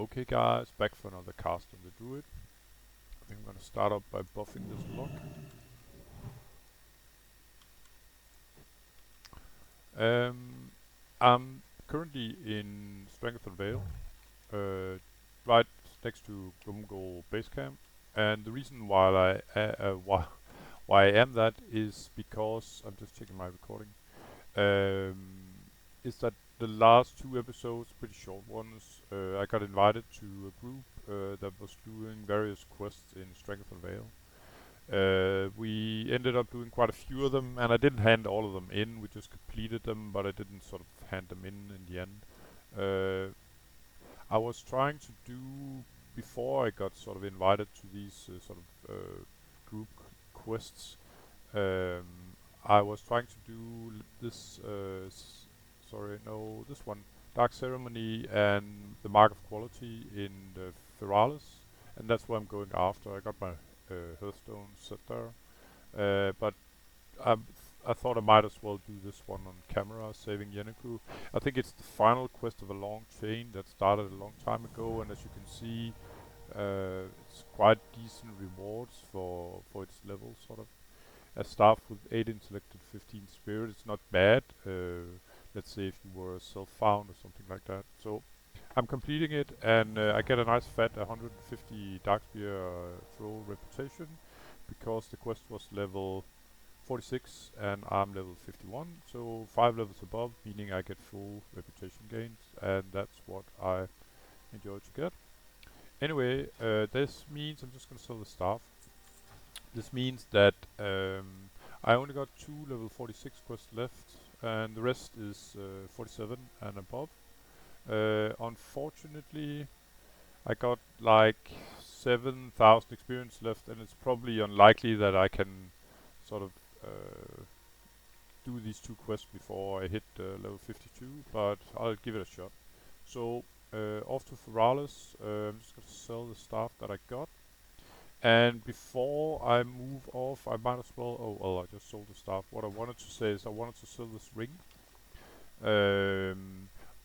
Okay guys, back for another cast on the druid. I think I'm gonna start up by buffing this lock. I'm currently in Stranglethorn Vale, right next to Glumgol base camp, and the reason why I am that is because I'm just checking my recording. Is that the last two episodes, pretty short ones, I got invited to a group that was doing various quests in Stranglethorn Vale. We ended up doing quite a few of them, and I didn't hand all of them in. We just completed them, but I didn't sort of hand them in the end. Uh, I was trying to do before I got sort of invited to these group quests. Um, I was trying to do this. Sorry, no, this one, Dark Ceremony and the Mark of Quality in the Feralis, and that's what I'm going after. I got my Hearthstone set there, but I, I thought I might as well do this one on camera, saving Yenniku. I think it's the final quest of a long chain that started a long time ago, and as you can see, it's quite decent rewards for its level, sort of. A staff with 8 intellect and 15 spirit, it's not bad. Let's say if you were self-found or something like that. So I'm completing it, and I get a nice fat 150 Darkspear throw reputation because the quest was level 46 and I'm level 51, so 5 levels above, meaning I get full reputation gains, and that's what I enjoy to get. Anyway, this means I'm just gonna sell the staff. This means that I only got 2 level 46 quests left, and the rest is 47 and above. Unfortunately, I got like 7,000 experience left, and it's probably unlikely that I can sort of do these two quests before I hit level 52, but I'll give it a shot. So, off to Feralis. I'm just gonna sell the stuff that I got. And before I move off, I might as well. Oh well, I just sold the stuff. What I wanted to say is I wanted to sell this ring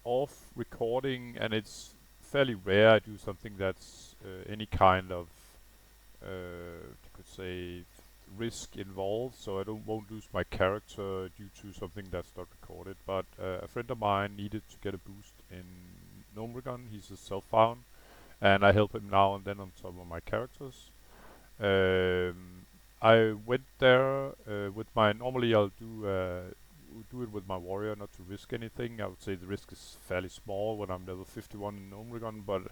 off recording, and it's fairly rare I do something that's any kind of you could say risk involved, so I won't lose my character due to something that's not recorded. But a friend of mine needed to get a boost in Gnomeregan. He's a self-found, and I help him now and then on some of my characters. I went there with my. Normally, I'll do it with my warrior, not to risk anything. I would say the risk is fairly small when I'm level 51 in Gnomeregan, but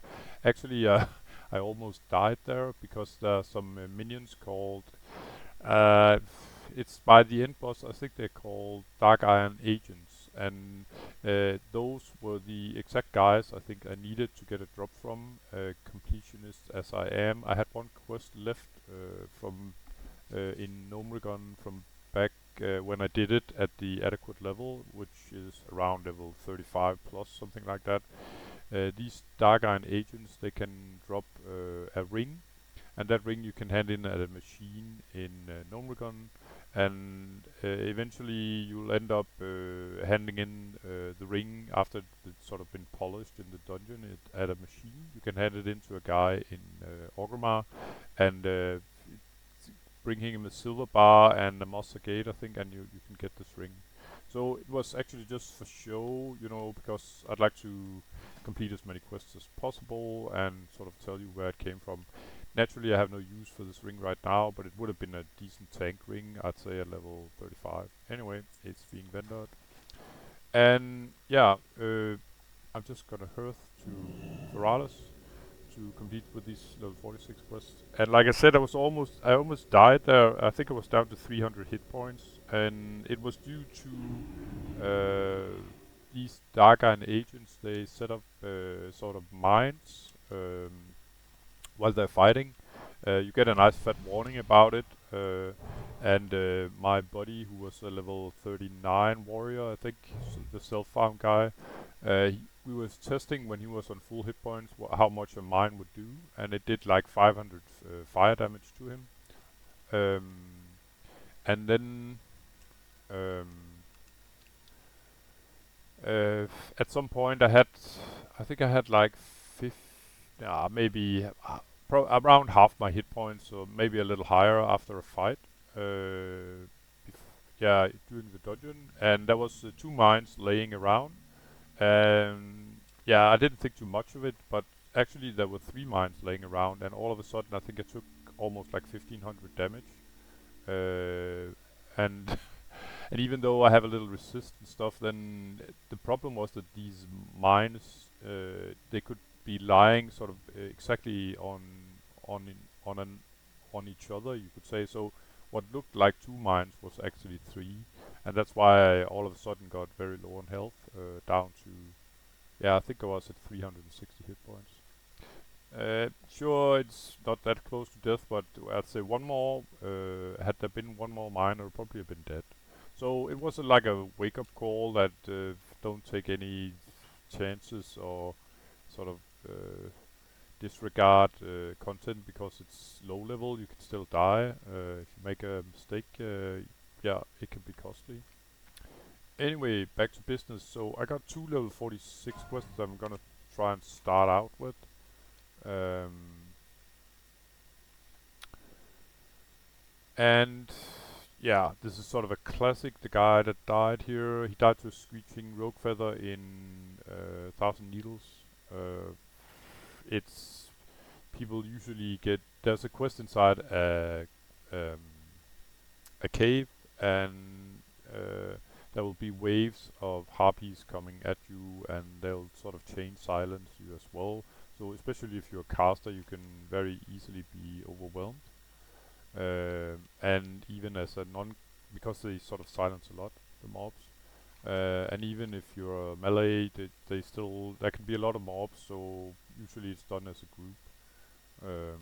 actually, I almost died there because there are some minions called. Uh, it's by the end boss. I think they're called Dark Iron Agents, and those were the exact guys I think I needed to get a drop from. Completionist as I am, I had one quest left from in Gnomeregan from back when I did it at the adequate level, which is around level 35 plus, something like that. These Dark Iron Agents, they can drop a ring, and that ring you can hand in at a machine in Gnomeregan, and eventually you'll end up handing in the ring after it's sort of been polished in the dungeon at a machine. You can hand it in to a guy in Orgrimmar, and bring him a silver bar and a Mossa Gate, I think, and you can get this ring. So it was actually just for show, you know, because I'd like to complete as many quests as possible and sort of tell you where it came from. Naturally, I have no use for this ring right now, but it would have been a decent tank ring, I'd say at level 35. Anyway, it's being vendored. And yeah, I'm just gonna hearth to Feralis to complete with these level 46 quests. And like I said, I almost died there. I think I was down to 300 hit points, and it was due to these Dark Iron Agents. They set up sort of mines while they're fighting. You get a nice fat warning about it. And my buddy, who was a level 39 warrior, I think, the self-found guy, we was testing when he was on full hit points how much a mine would do, and it did like 500 fire damage to him. Um, and then um, at some point I think I had like yeah, maybe around half my hit points, or maybe a little higher after a fight. Yeah, during the dungeon, and there was 2 mines laying around. And yeah, I didn't think too much of it, but actually there were 3 mines laying around, and all of a sudden I think I took almost like 1500 damage. And and even though I have a little resist and stuff, then the problem was that these mines they could be lying sort of exactly on in, on an on each other, you could say. So what looked like 2 mines was actually 3, and that's why I all of a sudden got very low on health, down to, yeah, I think I was at 360 hit points. Sure, it's not that close to death, but I'd say one more. Had there been one more mine, I would probably have been dead. So it was like a wake-up call that don't take any chances or sort of disregard content because it's low level. You can still die if you make a mistake. Yeah, it can be costly. Anyway, back to business. So I got 2 level 46 quests I'm gonna try and start out with. Um, and yeah, this is sort of a classic. The guy that died here, he died to a screeching rogue feather in 1,000 needles. Uh, it's people usually get, there's a quest inside um, a cave, and there will be waves of harpies coming at you, and they'll sort of chain silence you as well. So especially if you're a caster, you can very easily be overwhelmed. And even as a non, because they sort of silence a lot, the mobs. And even if you're a melee, they still, there can be a lot of mobs, so usually it's done as a group. Um,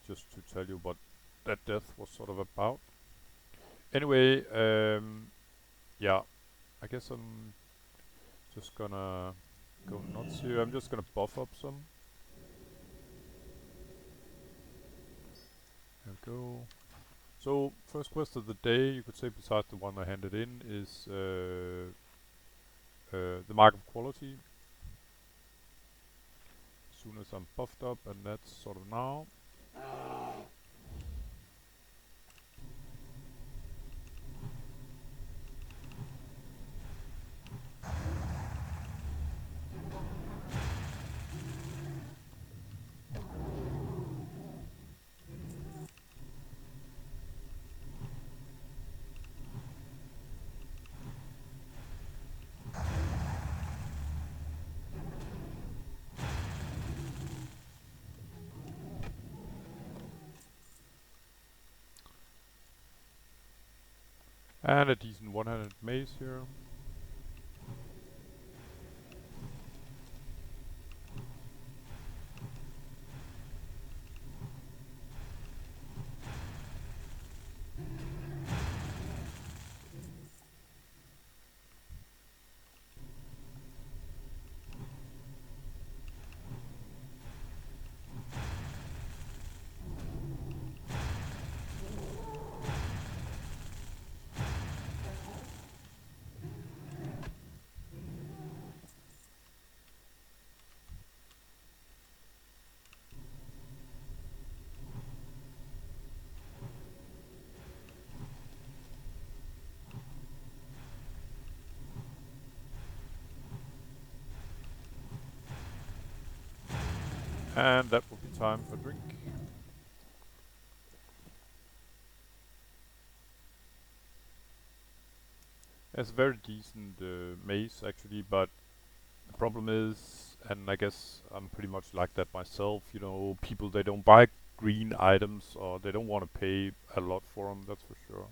just to tell you what that death was sort of about. Anyway, yeah, I guess I'm just gonna go nuts here. I'm just gonna buff up some. There we go. So, first quest of the day, you could say, besides the one I handed in, is the Mark of Quality. As soon as I'm buffed up, and that's sort of now. And a decent one-handed mace here. And that will be time for drink. It's a very decent mace actually, but the problem is, and I guess I'm pretty much like that myself, you know, people, they don't buy green items, or they don't want to pay a lot for them, that's for sure.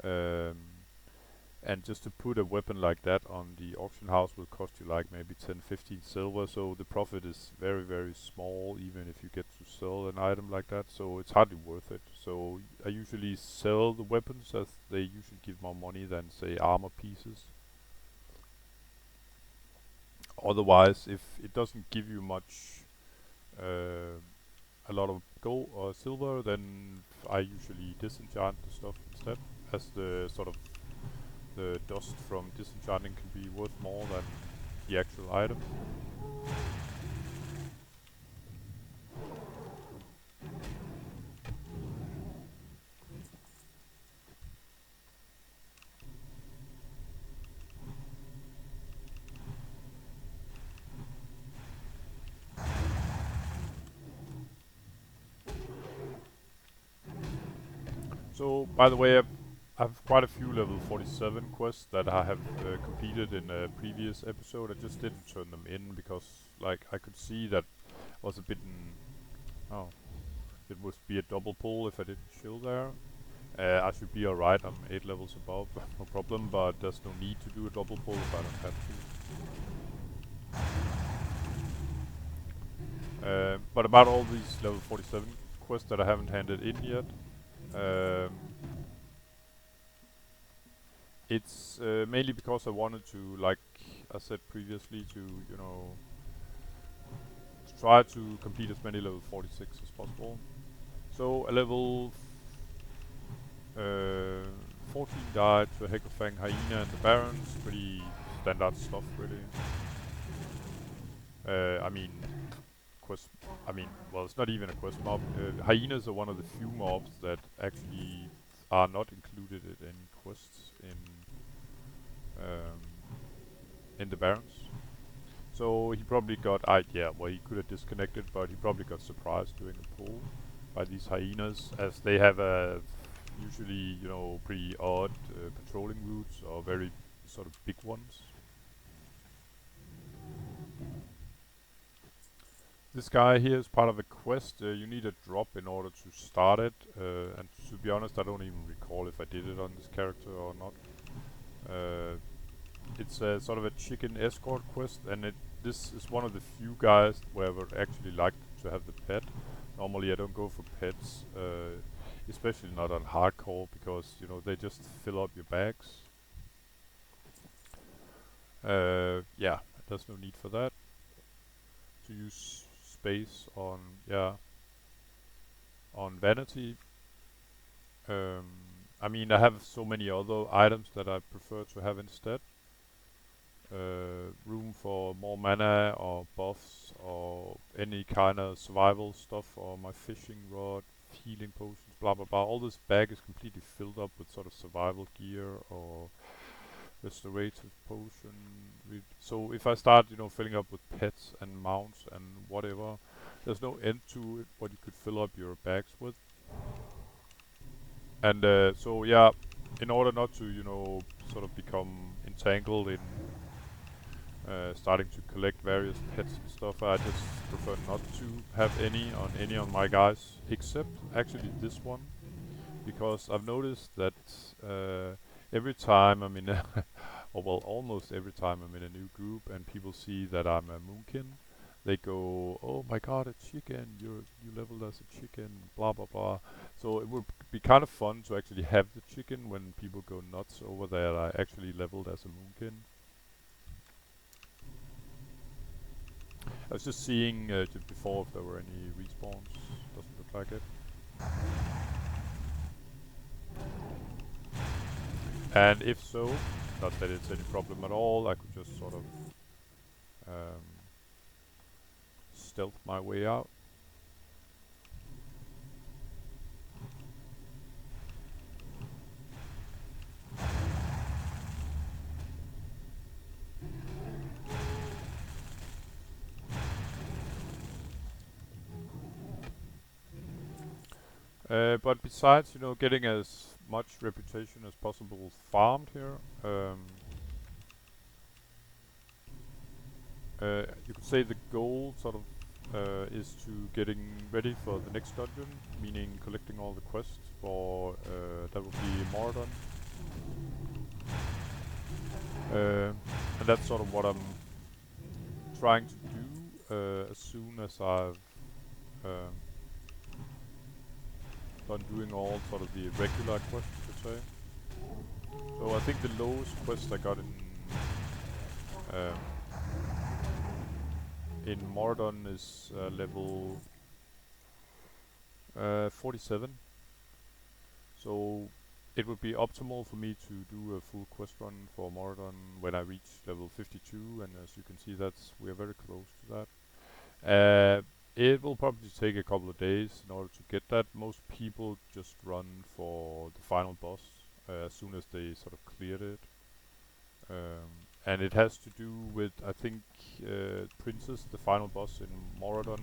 Um, and just to put a weapon like that on the auction house will cost you like maybe 10, 15 silver, so the profit is very, very small, even if you get to sell an item like that, so it's hardly worth it. So I usually sell the weapons, as they usually give more money than, say, armor pieces. Otherwise, if it doesn't give you much, uh, a lot of gold or silver, then I usually disenchant the stuff instead, as the sort of the dust from disenchanting can be worth more than the actual item. So, by the way, I've quite a few level 47 quests that I have completed in a previous episode. I just didn't turn them in because, like, I could see that was a bit. Oh, it would be a double pull if I didn't chill there. I should be alright. I'm 8 levels above, no problem. But there's no need to do a double pull if I don't have to. But about all these level 47 quests that I haven't handed in yet. It's mainly because I wanted to, like I said previously, to, you know, try to complete as many level 46 as possible. So a level 14 died to a Hecofang Hyena and the Barons, pretty standard stuff really. I mean, well, it's not even a quest mob. Hyenas are one of the few mobs that actually are not included in quests in the Barons. So he probably got, well, he could have disconnected, but he probably got surprised doing a pull by these hyenas, as they have a usually, you know, pretty odd patrolling routes, or very sort of big ones. This guy here is part of a quest. You need a drop in order to start it, and to be honest, I don't even recall if I did it on this character or not. It's a sort of a chicken escort quest, and this is one of the few guys where I would actually like to have the pet. Normally I don't go for pets, especially not on hardcore, because, you know, they just fill up your bags. Yeah, there's no need for that. To use space on, on vanity. I mean, I have so many other items that I prefer to have instead. Room for more mana or buffs or any kind of survival stuff, or my fishing rod, healing potions, blah blah blah. All this bag is completely filled up with sort of survival gear or restorative potion. So if I start, you know, filling up with pets and mounts and whatever, there's no end to it what you could fill up your bags with. And so yeah, in order not to, you know, sort of become entangled in starting to collect various pets and stuff, I just prefer not to have any on my guys, except actually this one, because I've noticed that every time I'm in a or well, almost every time I'm in a new group and people see that I'm a moonkin, they go, "Oh my god, a chicken! You leveled as a chicken!" Blah blah blah. So it would be kind of fun to actually have the chicken when people go nuts over that I actually leveled as a moonkin. I was just seeing just before if there were any respawns. Doesn't look like it. And if so, not that it's any problem at all, I could just sort of stealth my way out. But besides, you know, getting as much reputation as possible farmed here, you could say the goal sort of is to getting ready for the next dungeon, meaning collecting all the quests for that will be Mordon. And that's sort of what I'm trying to do as soon as I've done doing all sort of the regular quests, you could say. So I think the lowest quest I got in Mordon is level 47. So it would be optimal for me to do a full quest run for Mordon when I reach level 52, and as you can see, we're very close to that. It will probably take a couple of days in order to get that. Most people just run for the final boss as soon as they sort of cleared it. And it has to do with, I think, Princess, the final boss in Moradon,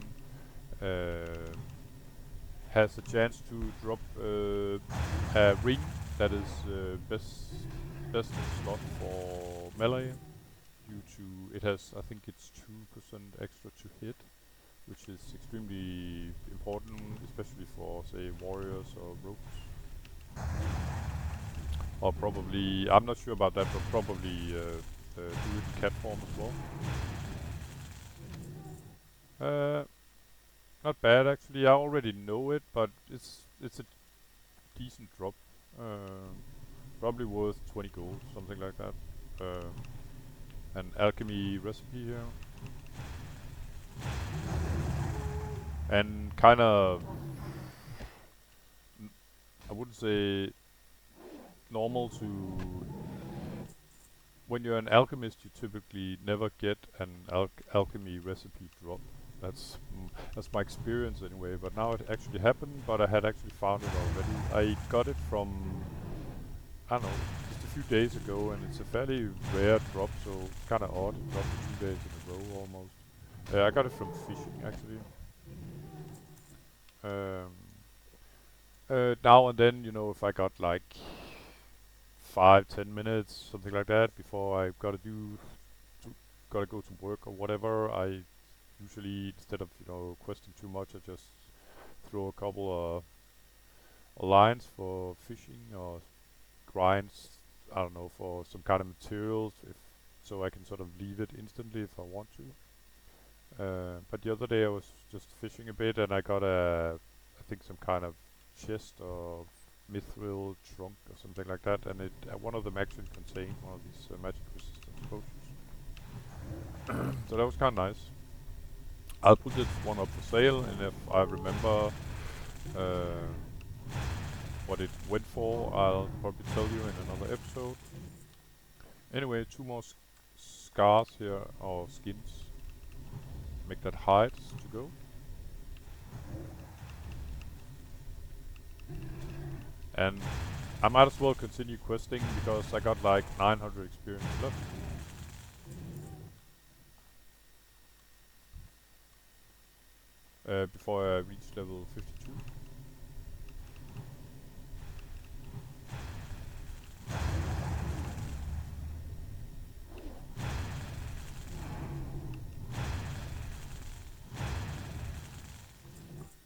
has a chance to drop a ring that is best in slot for melee due to it has I think it's 2% extra to hit, which is extremely important, especially for say warriors or rogues. Or probably, I'm not sure about that, but probably druid in cat form as well. Not bad actually. I already know it, but it's a decent drop. Probably worth 20 gold, something like that. An alchemy recipe here, and kind of I wouldn't say normal to. When you're an alchemist, you typically never get an alchemy recipe drop. That's my experience anyway. But now it actually happened. But I had actually found it already. I got it from I don't know, just a few days ago, and it's a fairly rare drop, so it's kind of odd. It dropped 2 days in a row almost. I got it from fishing actually. Um, now and then, you know, if I got like 5-10 minutes, something like that, before I gotta go to work or whatever, I usually instead of questing too much, I just throw a couple of lines for fishing or grinds. I don't know, for some kind of materials, if so I can sort of leave it instantly if I want to. But the other day I was just fishing a bit and I got I think some kind of chest of mithril trunk or something like that, and one of them actually contained one of these magic resistance potions. So that was kind of nice. I'll put this one up for sale, and if I remember uh, what it went for, I'll probably tell you in another episode. Anyway, two more scars here, or skins. Make that hides to go. And I might as well continue questing because I got like 900 experience left. Before I reach level 52.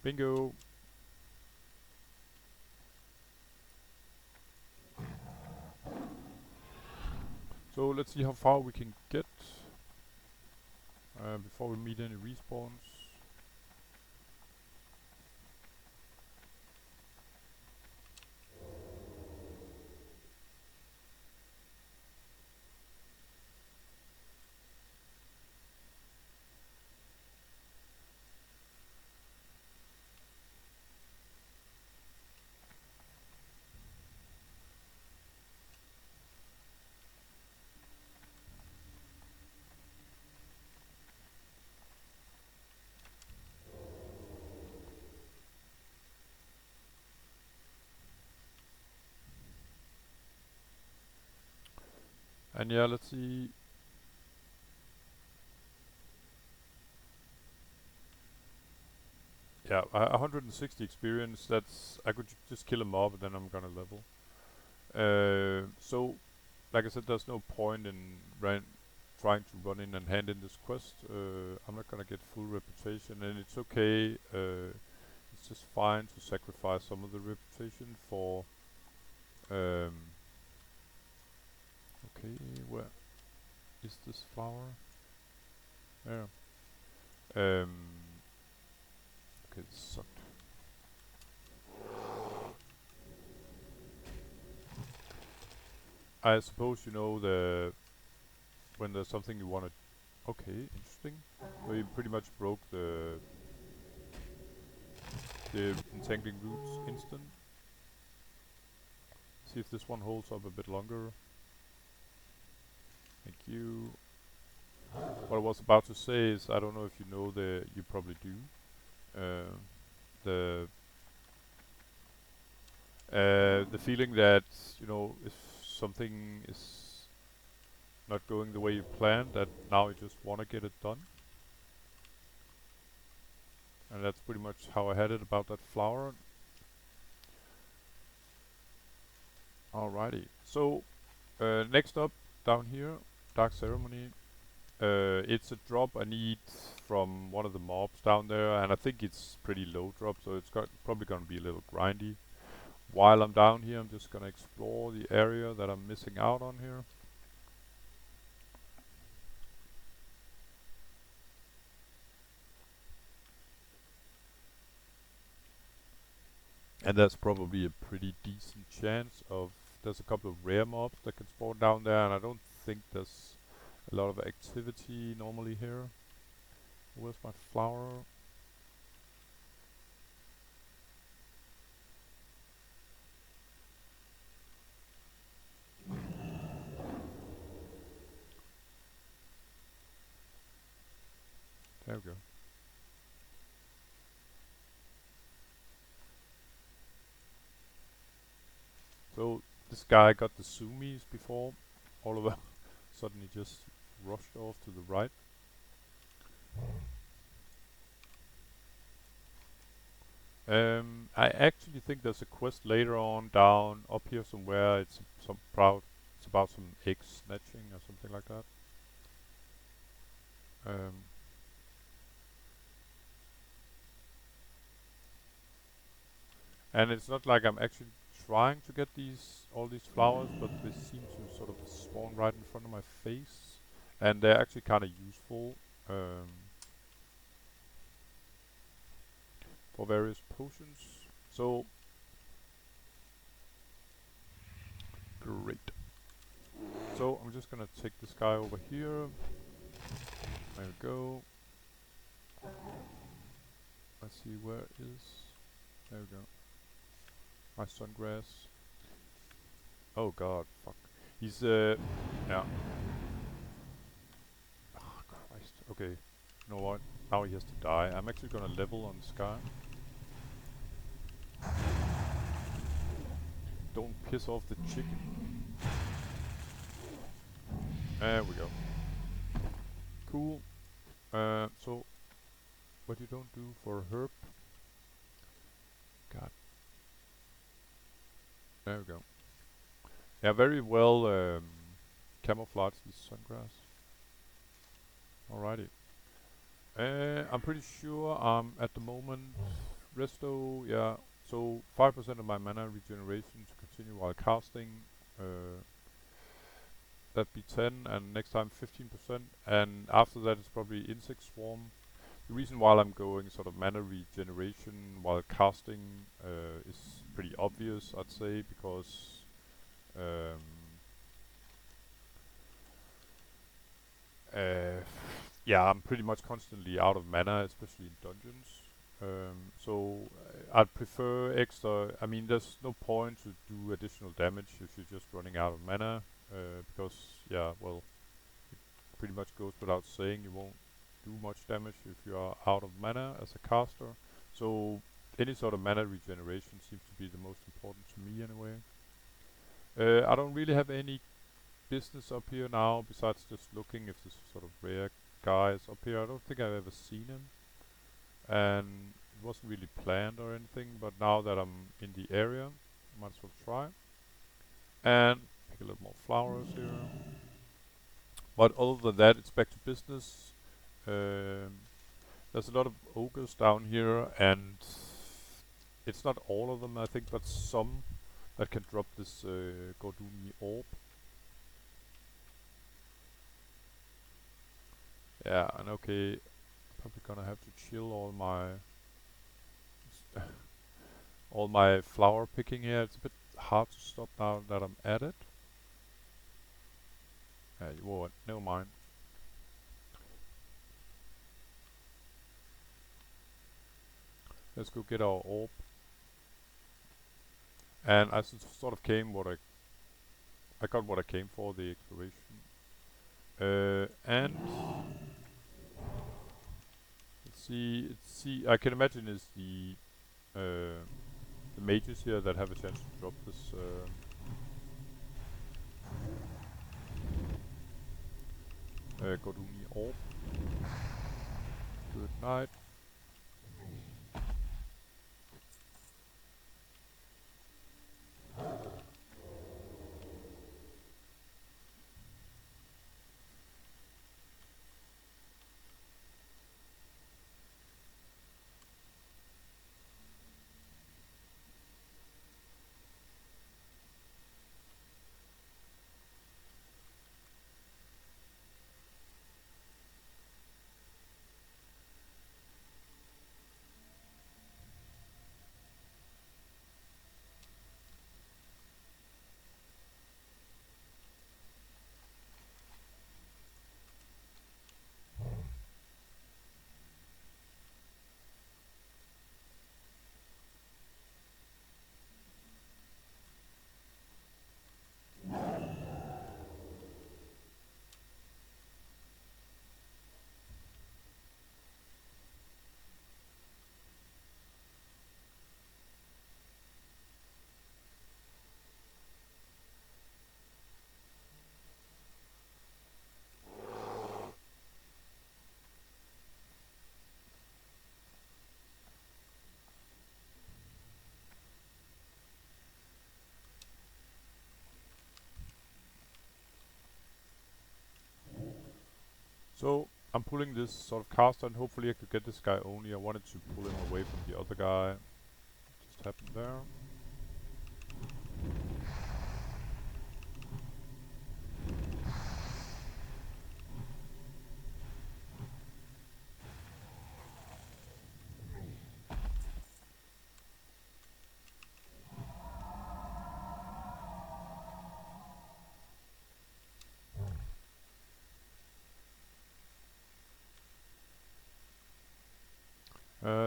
Bingo! So let's see how far we can get before we meet any respawns. And yeah, let's see. Yeah, 160 experience. That's I could just kill him off, and then I'm gonna level. So, like I said, there's no point in trying to run in and hand in this quest. I'm not gonna get full reputation, and it's okay. It's just fine to sacrifice some of the reputation for. Okay, where is this flower? There. Okay, this sucked. I suppose you know when there's something you wanna. Okay, interesting. So you pretty much broke the entangling roots instant. See if this one holds up a bit longer. Thank you. What I was about to say is, I don't know if you know you probably do. The the feeling that if something is not going the way you planned, that now you just want to get it done. And that's pretty much how I had it about that flower. Alrighty. So next up down here, Dark Ceremony. It's a drop I need from one of the mobs down there, and I think it's pretty low drop, so it's probably gonna be a little grindy. While I'm down here, I'm just gonna explore the area that I'm missing out on here. And that's probably a pretty decent chance of... There's a couple of rare mobs that can spawn down there, and I don't think there's a lot of activity normally here. Where's my flower? There we go. So this guy got the zoomies before. All of a sudden he just rushed off to the right. I actually think there's a quest later on down up here somewhere. It's it's about some egg snatching or something like that. Um, and it's not like I'm actually trying to get all these flowers, but they seem to sort of spawn right in front of my face, and they're actually kind of useful for various potions. So great. So I'm just gonna take this guy over here. There we go. Let's see, where is... There we go. My sungrass. Oh god, fuck. He's yeah. Oh Christ. Okay. You know what? Now he has to die. I'm actually gonna level on this guy. Don't piss off the chicken. There we go. Cool. So what you don't do for a herb. God. There we go. Yeah, very well camouflage this sungrass. Alrighty. I'm pretty sure I'm at the moment resto, yeah. So 5% of my mana regeneration to continue while casting. That'd be 10, and next time 15%, and after that it's probably insect swarm. The reason why I'm going sort of mana regeneration while casting is pretty obvious, I'd say, because um, yeah, I'm pretty much constantly out of mana, especially in dungeons. I'd prefer extra. I mean, there's no point to do additional damage if you're just running out of mana, because yeah, well, it pretty much goes without saying you won't do much damage if you are out of mana as a caster. So any sort of mana regeneration seems to be the most important to me anyway. I don't really have any business up here now besides just looking if there's sort of rare guys up here. I don't think I've ever seen him, and it wasn't really planned or anything, but now that I'm in the area, I might as well try. And pick a little more flowers here. But other than that, it's back to business. There's a lot of ogres down here, and it's not all of them, I think, but some that can drop this Gordunni orb. Yeah, and okay, probably gonna have to chill all my flower picking here. It's a bit hard to stop now that I'm at it. You what? Never mind. Let's go get our orb. And I sort of came I got what I came for, the exploration. And let's see. I can imagine it's the mages here that have a chance to drop this Gordunni orb. Good night. So I'm pulling this sort of caster, and hopefully I could get this guy only. I wanted to pull him away from the other guy. Just happened there.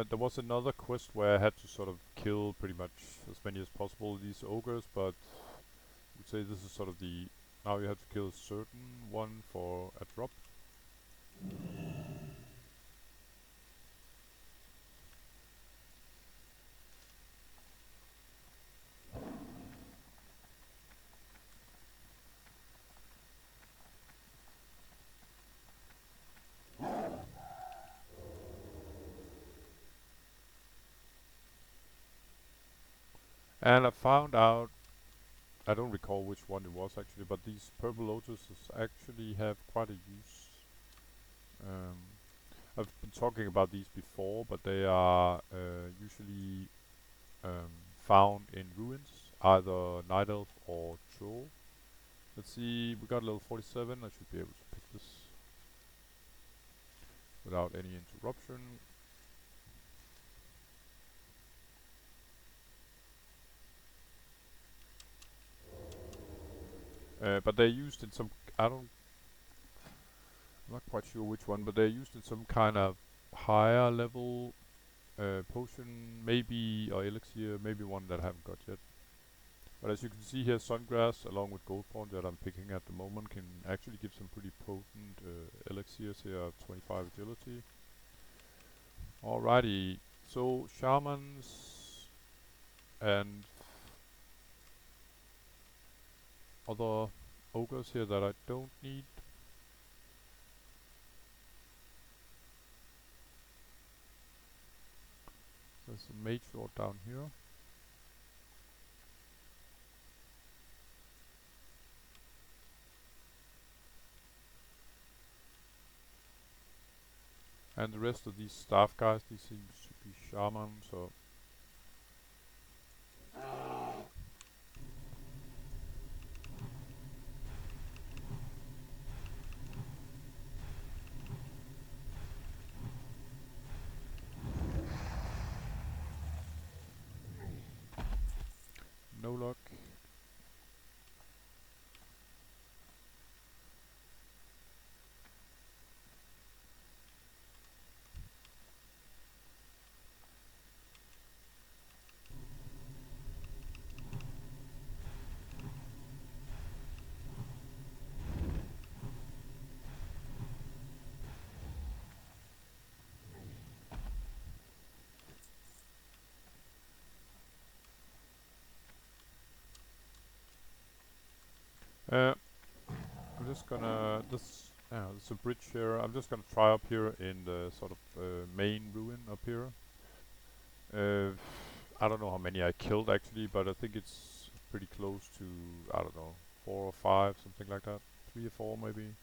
There was another quest where I had to sort of kill pretty much as many as possible of these ogres, but I would say this is sort of the... Now you have to kill a certain one for a drop. And I found out, I don't recall which one it was actually, but these purple lotuses actually have quite a use. I've been talking about these before, but they are usually found in ruins, either Night Elf or Troll. Let's see, we got level 47, I should be able to pick this without any interruption. But they're used in some, I'm not quite sure which one, but they're used in some kind of higher level potion, maybe, or elixir, maybe one that I haven't got yet. But as you can see here, Sungrass along with Goldthorn that I'm picking at the moment can actually give some pretty potent elixirs here of 25 agility. Alrighty, so shamans and other ogres here that I don't need. There's a mage lord down here. And the rest of these staff guys, these seems to be shamans, so... No luck. I'm just gonna... there's a bridge here. I'm just gonna try up here in the sort of main ruin up here. I don't know how many I killed actually, but I think it's pretty close to, I don't know, 4 or 5, something like that. 3 or 4 maybe.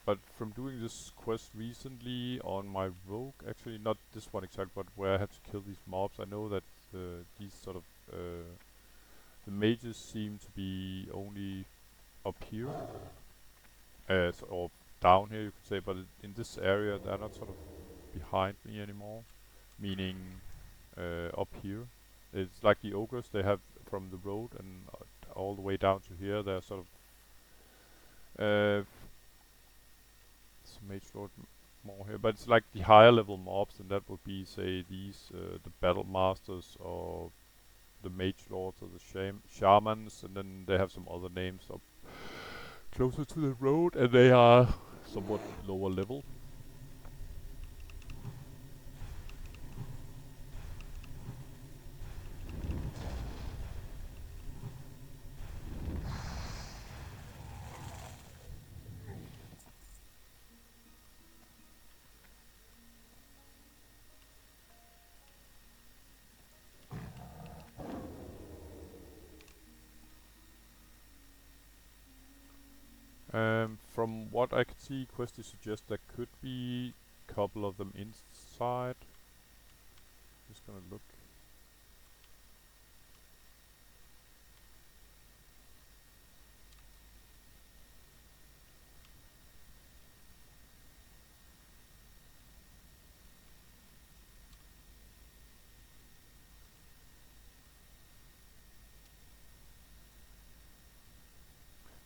But from doing this quest recently on my rogue, actually not this one exactly, but where I had to kill these mobs, I know that these sort of the mages seem to be only up here, or down here you could say, but in this area they're not sort of behind me anymore, meaning up here. It's like the ogres, they have from the road and all the way down to here, they're sort of some mage lord more here, but it's like the higher level mobs, and that would be, say, these the battle masters or the mage lords or the shamans, and then they have some other names up closer to the road, and they are somewhat lower level. From from what I could see, Questy suggests there could be a couple of them inside. Just gonna look.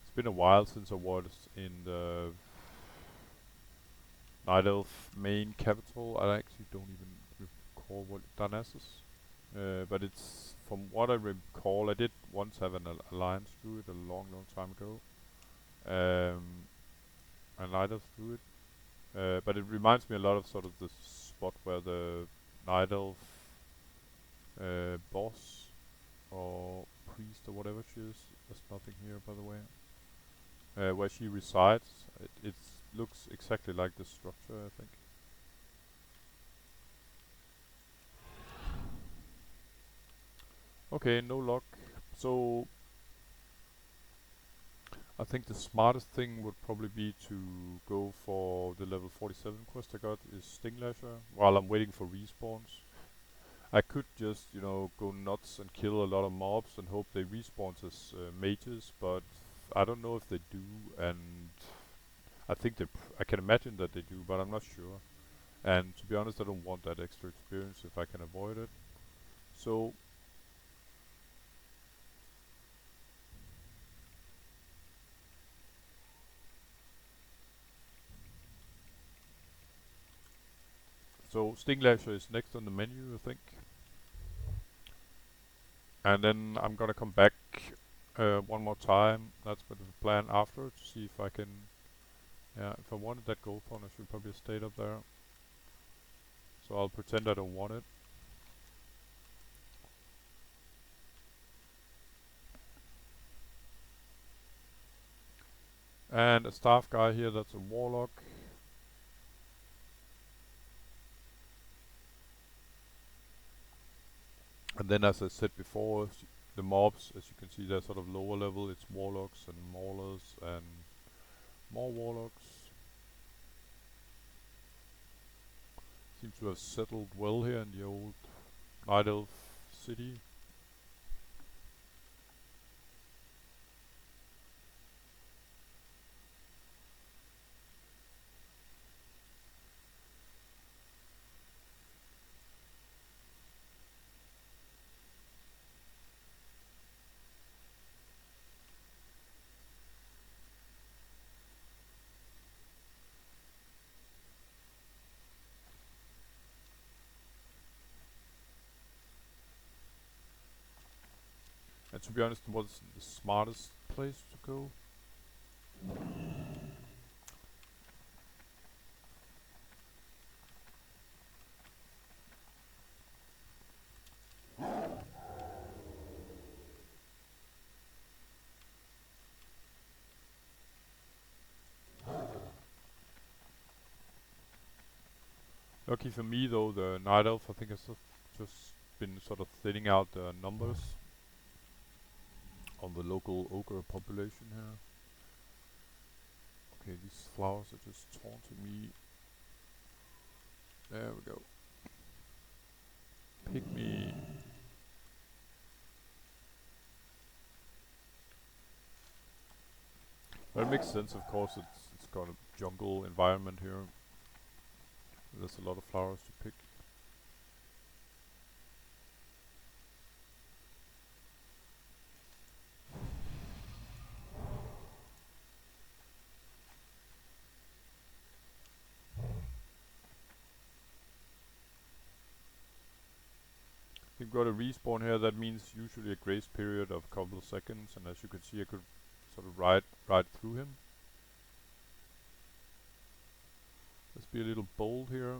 It's been a while since I was in the Night Elf main capital. I actually don't even recall what Darnassus. But it's from what I recall, I did once have an alliance druid a long, long time ago. A Night Elf druid. But it reminds me a lot of sort of the spot where the Night Elf boss or priest or whatever she is. There's nothing here, by the way. Where she resides, it looks exactly like the structure, I think. Okay, no luck. So I think the smartest thing would probably be to go for the level 47 quest I got is Stinglasher while I'm waiting for respawns. I could just, you know, go nuts and kill a lot of mobs and hope they respawn as mages, but I don't know if they do, and I think I can imagine that they do, but I'm not sure. And to be honest, I don't want that extra experience if I can avoid it. So Stinglasher is next on the menu, I think. And then I'm gonna come back one more time. That's been the plan after to see if I can. Yeah, if I wanted that gold phone, I should probably have stayed up there. So I'll pretend I don't want it. And a staff guy here, that's a warlock. And then as I said before, the mobs, as you can see, they're sort of lower level. It's warlocks and maulers and more warlocks. Seem to have settled well here in the old Night Elf city. And to be honest, it was the smartest place to go. Lucky for me though, the Night Elf I think has just been sort of thinning out the numbers on the local ogre population here. Okay, these flowers are just taunting me. There we go. Pick me. Well, it makes sense, of course. It's got a jungle environment here. There's a lot of flowers to pick. We've got a respawn here. That means usually a grace period of a couple of seconds, and as you can see, I could sort of ride through him. Let's be a little bold here.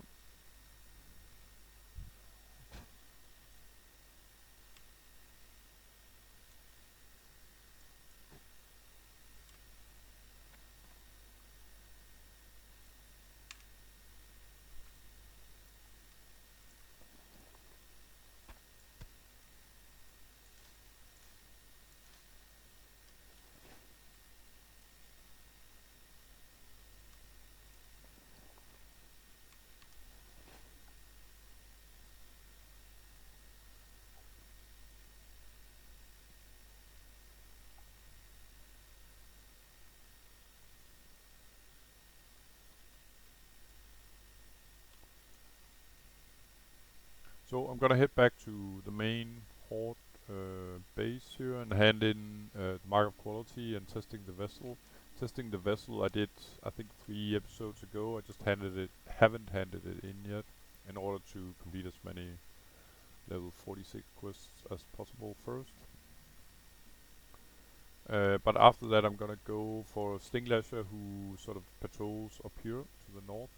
So I'm gonna head back to the main horde base here and hand in the mark of quality and testing the vessel. Testing the vessel I did I think 3 episodes ago. I just haven't handed it in yet in order to complete as many level 46 quests as possible first. But after that I'm gonna go for Stinglasher, who sort of patrols up here to the north.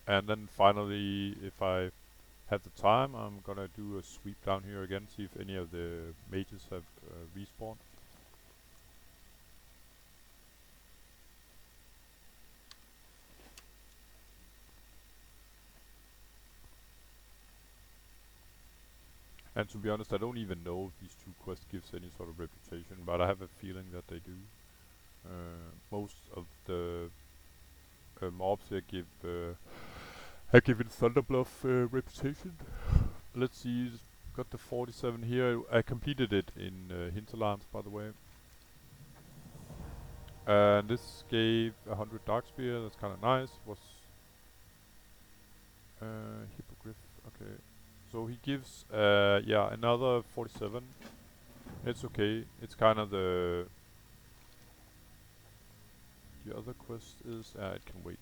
And then finally, if I have the time, I'm gonna do a sweep down here again, see if any of the mages have respawned. And to be honest, I don't even know if these 2 quests gives any sort of reputation, but I have a feeling that they do. Most of the mobs here have given Thunderbluff reputation. Let's see, got the 47 here. I completed it in Hinterlands, by the way. And this gave 100 Dark Spear, that's kinda nice. Was Hippogryph, okay. So he gives yeah, another 47. It's okay. It's kind of the other quest is it can wait.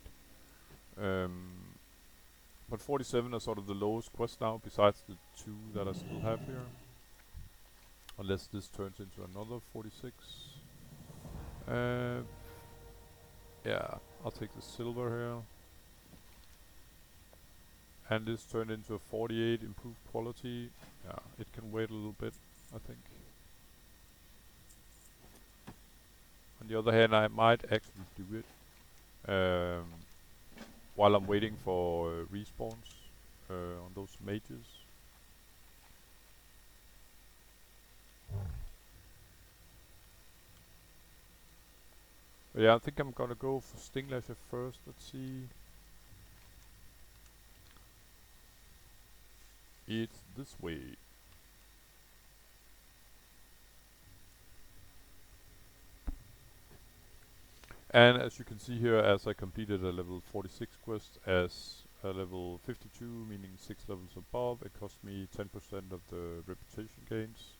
But 47 are sort of the lowest quest now, besides the 2 that I still have here. Unless this turns into another 46. Yeah, I'll take the silver here. And this turned into a 48 improved quality. Yeah, it can wait a little bit, I think. On the other hand, I might actually do it while I'm waiting for respawns on those mages. But yeah, I think I'm gonna go for Stinglasher first. Let's see. It's this way. And as you can see here, as I completed a level 46 quest as a level 52, meaning 6 levels above, it cost me 10% of the reputation gains.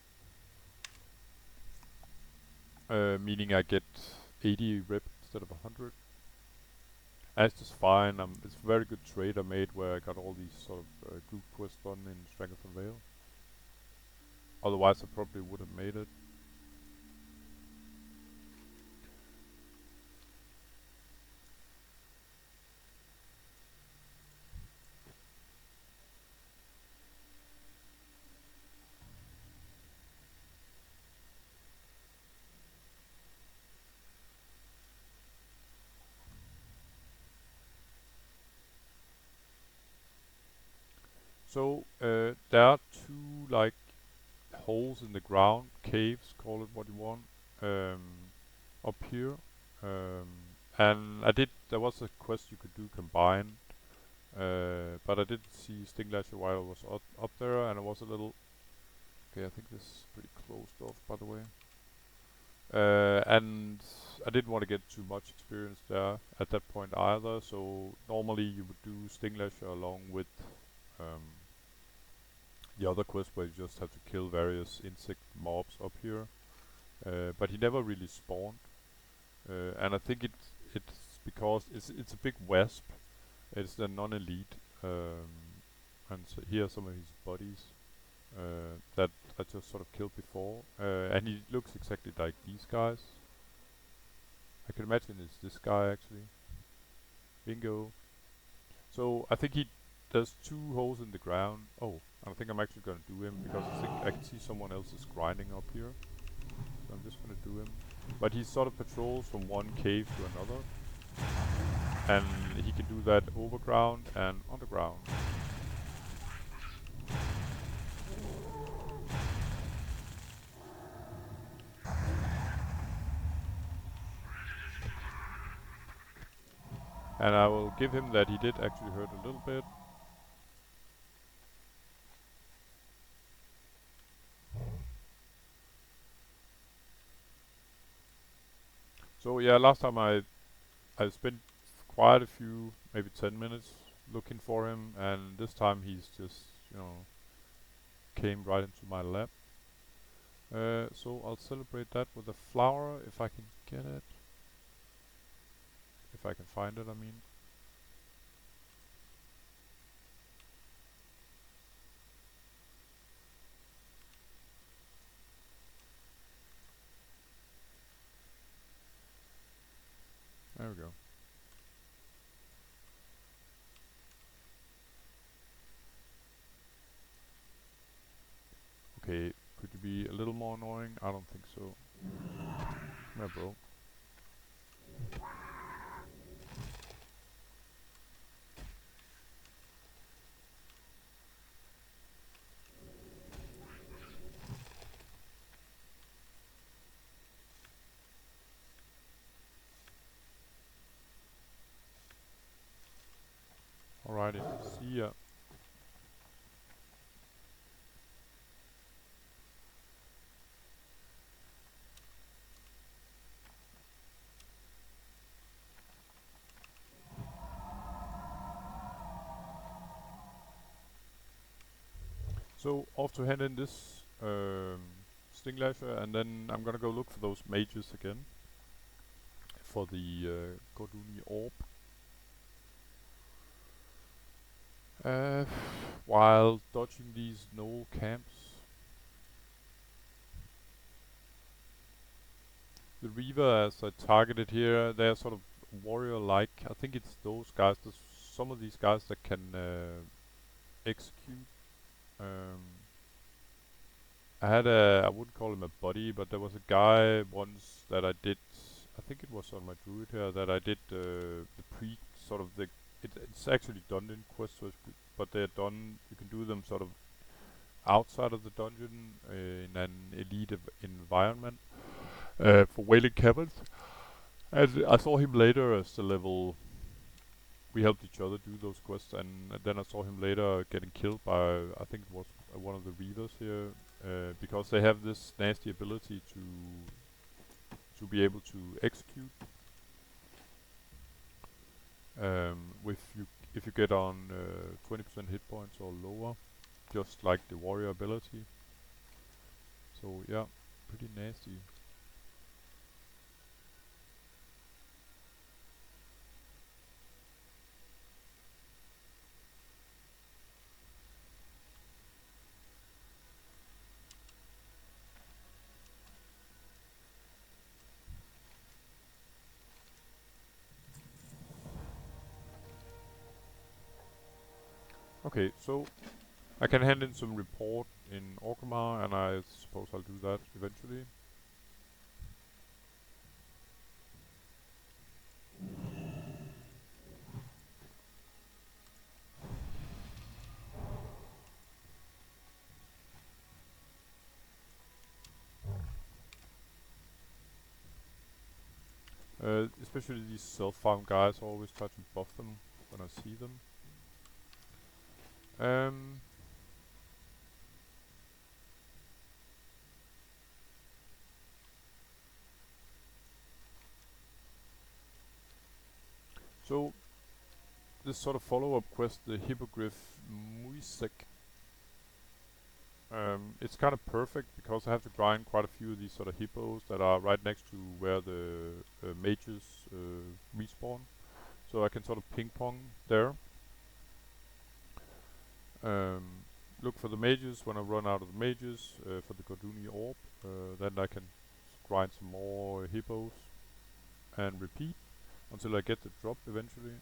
Meaning I get 80 rep instead of 100. And it's just fine. It's a very good trade I made where I got all these sort of group quests done in Stranglethorn Vale. Otherwise I probably would have made it. So there are 2 like holes in the ground, caves, call it what you want, up here. And there was a quest you could do combined, but I didn't see Stinglasher while I was up there, and I was a little. Okay, I think this is pretty closed off, by the way. And I didn't want to get too much experience there at that point either. So normally you would do Stinglasher along with the other quest where you just have to kill various insect mobs up here. But he never really spawned, and I think it's because it's a big wasp. It's the non-elite, and so here are some of his buddies that I just sort of killed before, and he looks exactly like these guys. I can imagine it's this guy actually. Bingo. So I think there's 2 holes in the ground. Oh, I think I'm actually gonna do him because I think I can see someone else is grinding up here. So I'm just gonna do him. But he sort of patrols from one cave to another. And he can do that overground and underground. And I will give him that he did actually hurt a little bit. So yeah, last time I spent quite a few, maybe 10 minutes looking for him, and this time he's just, you know, came right into my lap. So I'll celebrate that with a flower if I can get it. If I can find it, I mean. There we go. Okay, could you be a little more annoying? I don't think so. Yeah, bro. Alrighty, see ya. So off to hand in this Stinglasher, and then I'm gonna go look for those mages again for the Gordunni orb. Uh, while dodging these no camps. The Reaver, as I targeted here, they're sort of warrior-like. I think it's those guys. There's some of these guys that can execute. Um, I wouldn't call him a buddy, but there was a guy once that I did. I think it was on my druid here that I did the pre sort of the. It's actually done in quests, but they're done. You can do them sort of outside of the dungeon in an elite environment for wailing caverns. And I saw him later as the level. We helped each other do those quests, and then I saw him later getting killed by, I think it was one of the reavers here, because they have this nasty ability to be able to execute. With you, if you get on 20% hit points or lower, just like the warrior ability. So yeah, pretty nasty. Okay, so I can hand in some report in Orgrimmar, and I suppose I'll do that eventually. Especially these self-farm guys, I always try to buff them when I see them. Um, so this sort of follow-up quest, the Hippogryph Muisek, it's kind of perfect because I have to grind quite a few of these sort of hippos that are right next to where the mages respawn. So I can sort of ping pong there. Um, look for the mages when I run out of the mages for the Gordunni orb. Then I can grind some more hippos and repeat until I get the drop eventually.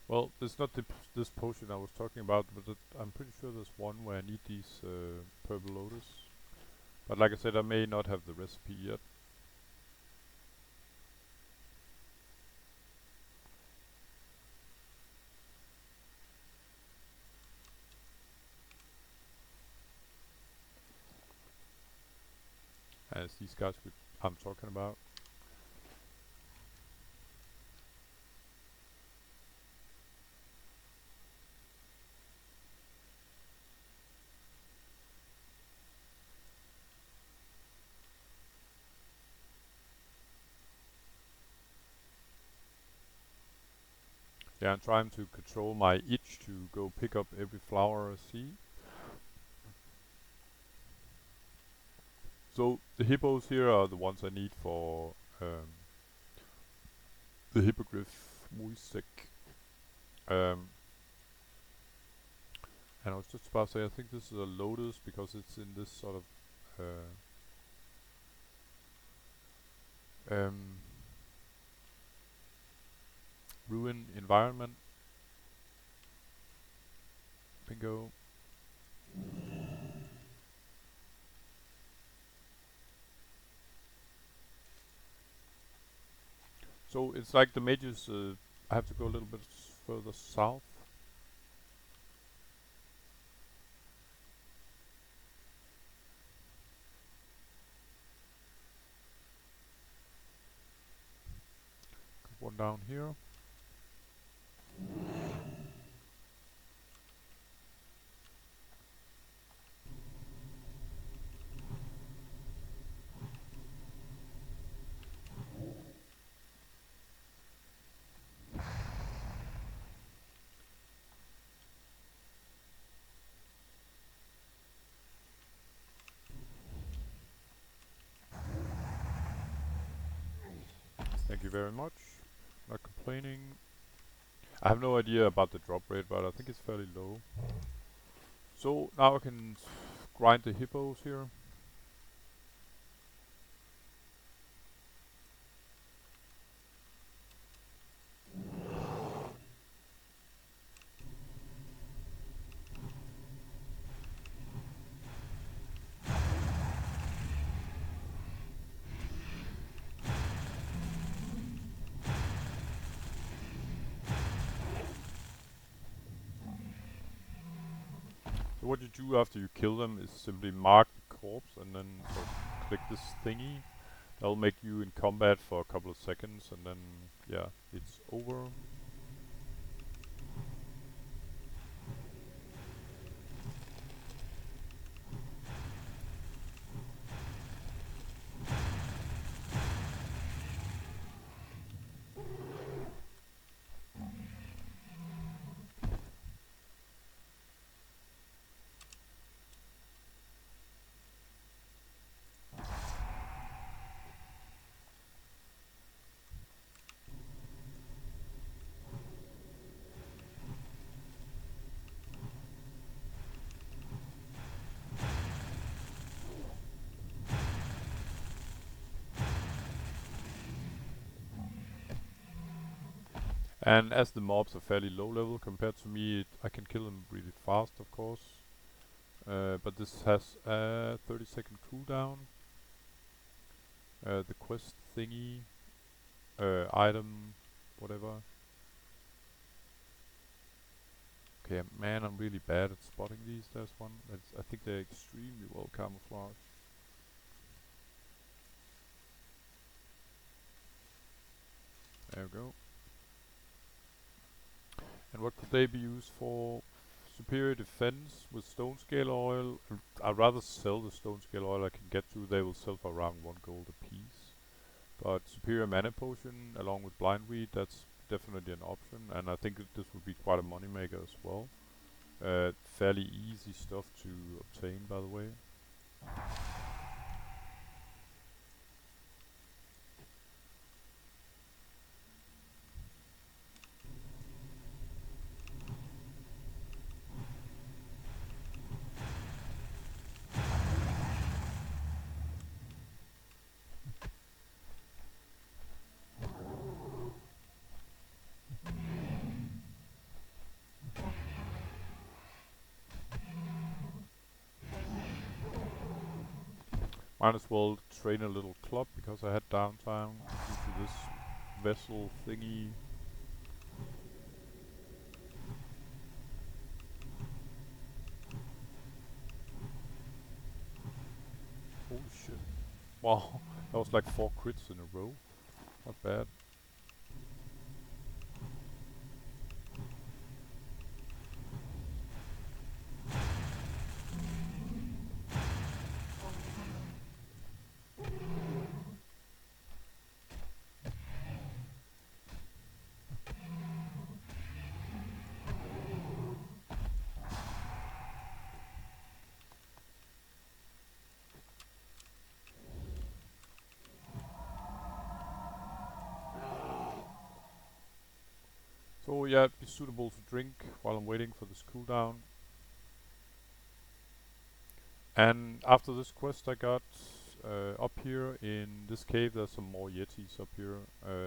Well, there's not this potion I was talking about, but I'm pretty sure there's one where I need these purple lotus. But like I said, I may not have the recipe yet. And it's these guys which I'm talking about. Yeah, I'm trying to control my itch to go pick up every flower I see. So the hippos here are the ones I need for the Hippogryph Muisek. Um, and I was just about to say, I think this is a lotus because it's in this sort of um, ruin environment. Bingo. So it's like the mages. I have to go a little bit further south. One down here. Thank you very much. Not complaining. I have no idea about the drop rate, but I think it's fairly low. So now I can grind the hippos here. So what you do after you kill them is simply mark the corpse and then sort of click this thingy. That'll make you in combat for a couple of seconds and then, yeah, it's over. And as the mobs are fairly low level compared to me, I can kill them really fast, of course. But this has a 30-second cooldown. The quest thingy, item, whatever. Okay, man, I'm really bad at spotting these. There's one. I think they're extremely well camouflaged. There we go. And what could they be used for? Superior defense with stone scale oil. I'd rather sell the stone scale oil I can get to. They will sell for around 1 gold a piece. But superior mana potion along with blindweed, that's definitely an option. And I think this would be quite a moneymaker as well. Fairly easy stuff to obtain, by the way. Might as well train a little club because I had downtime due to this vessel thingy. Holy shit. Wow, that was like 4 crits in a row. Not bad. So yeah, be suitable to drink while I'm waiting for this cooldown. And after this quest I got up here in this cave, there's some more Yetis up here.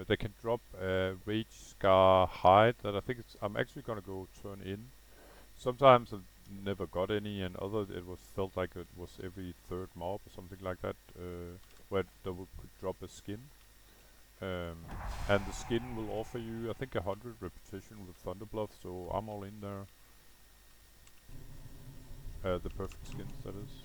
They can drop a Rage Scar hide that I think I'm actually gonna go turn in. Sometimes I've never got any, and other it was felt like it was every third mob or something like that, where could drop a skin. Um, and the skin will offer you, I think, 100 reputation with Thunderbluff, so I'm all in there. The perfect skins, that is.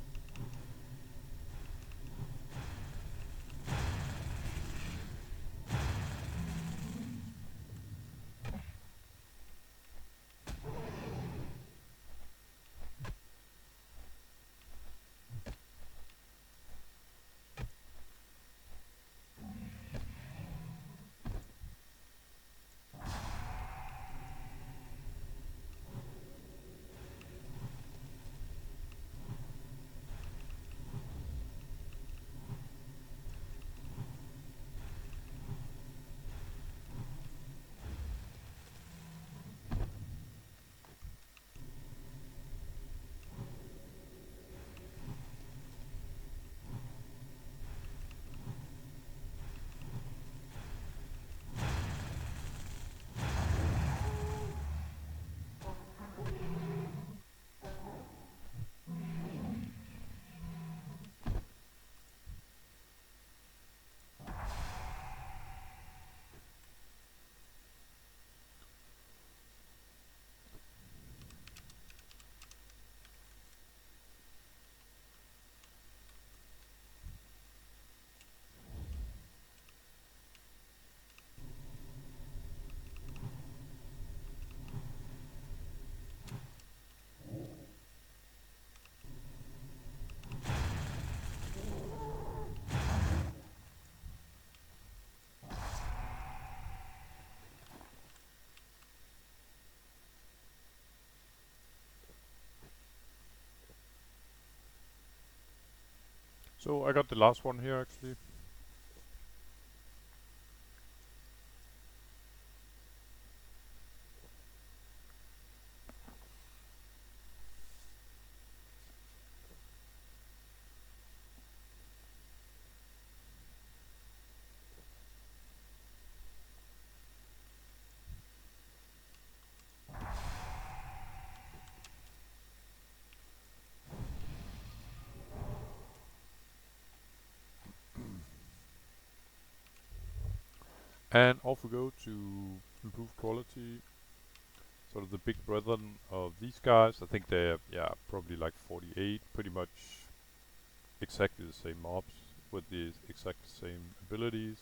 So I got the last one here actually. And off we go to improve quality. Sort of the big brethren of these guys. I think they're, yeah, probably like 48, pretty much exactly the same mobs with the exact same abilities.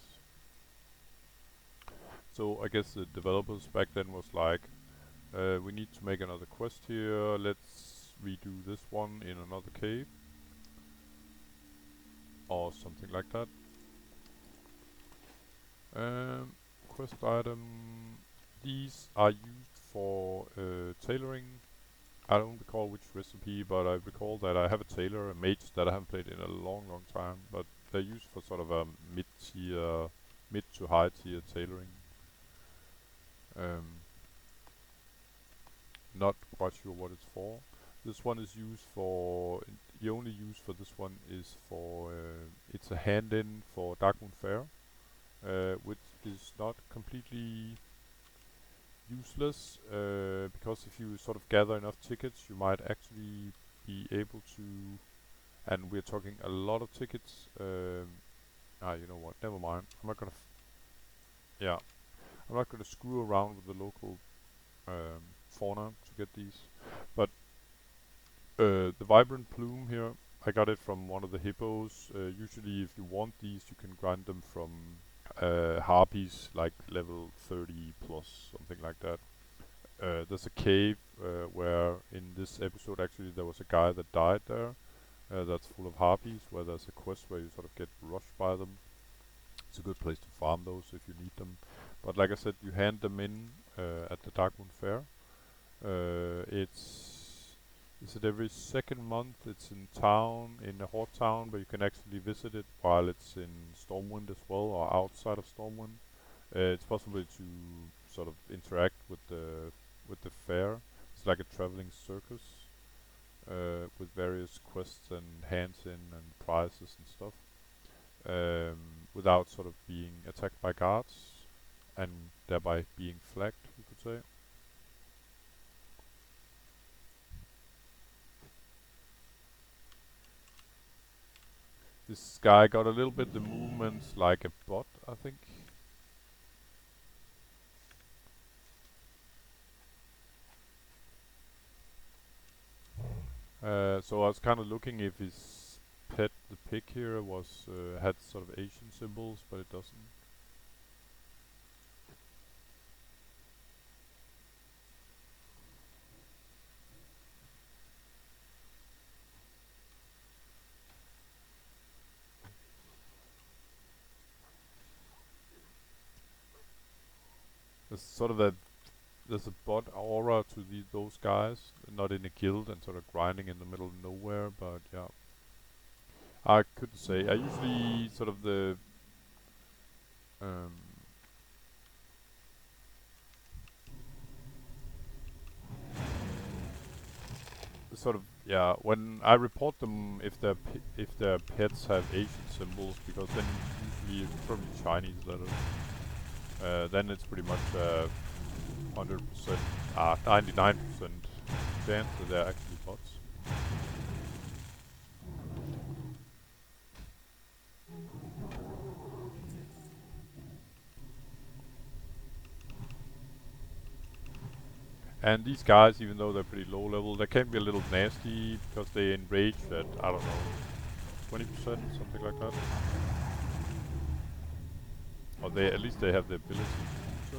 So I guess the developers back then was like, we need to make another quest here, let's redo this one in another cave. Or something like that. Quest item. These are used for tailoring. I don't recall which recipe, but I recall that I have a tailor, a mage that I haven't played in a long, long time. But they're used for sort of a mid-tier, mid to high-tier tailoring. Um, Not quite sure what it's for. This one is used for. The only use for this one is for. It's a hand-in for Darkmoon Fair, which is not completely useless, because if you sort of gather enough tickets, you might actually be able to and we're talking a lot of tickets. You know what? Never mind. I'm not gonna. Yeah, I'm not gonna screw around with the local fauna to get these. But the vibrant plume here, I got it from one of the hippos. Usually, if you want these, you can grind them from harpies, like level 30 plus, something like that. There's a cave where in this episode actually there was a guy that died there. That's full of harpies, where there's a quest where you sort of get rushed by them. It's a good place to farm those if you need them. But like I said, you hand them in at the Darkmoon Fair. It's is it every second month? It's in town, in a horde town, but you can actually visit it while it's in Stormwind as well, or outside of Stormwind. It's possible to sort of interact with the fair. It's like a traveling circus with various quests and hands in and prizes and stuff, without sort of being attacked by guards and thereby being flagged, you could say. This guy got a little bit the movements like a bot, I think. So I was kind of looking if his pet, the pig here, was had sort of Asian symbols, but it doesn't. There's sort of a there's a bot aura to those guys, not in a guild and sort of grinding in the middle of nowhere, but yeah. I couldn't say. I usually sort of um, sort of yeah, when I report them if if their pets have Asian symbols, because then usually it's probably Chinese letters. Then it's pretty much 100%, 99% chance that they're actually bots. And these guys, even though they're pretty low level, they can be a little nasty because they enrage at, I don't know, 20%, something like that. Or they at least they have the ability to do so.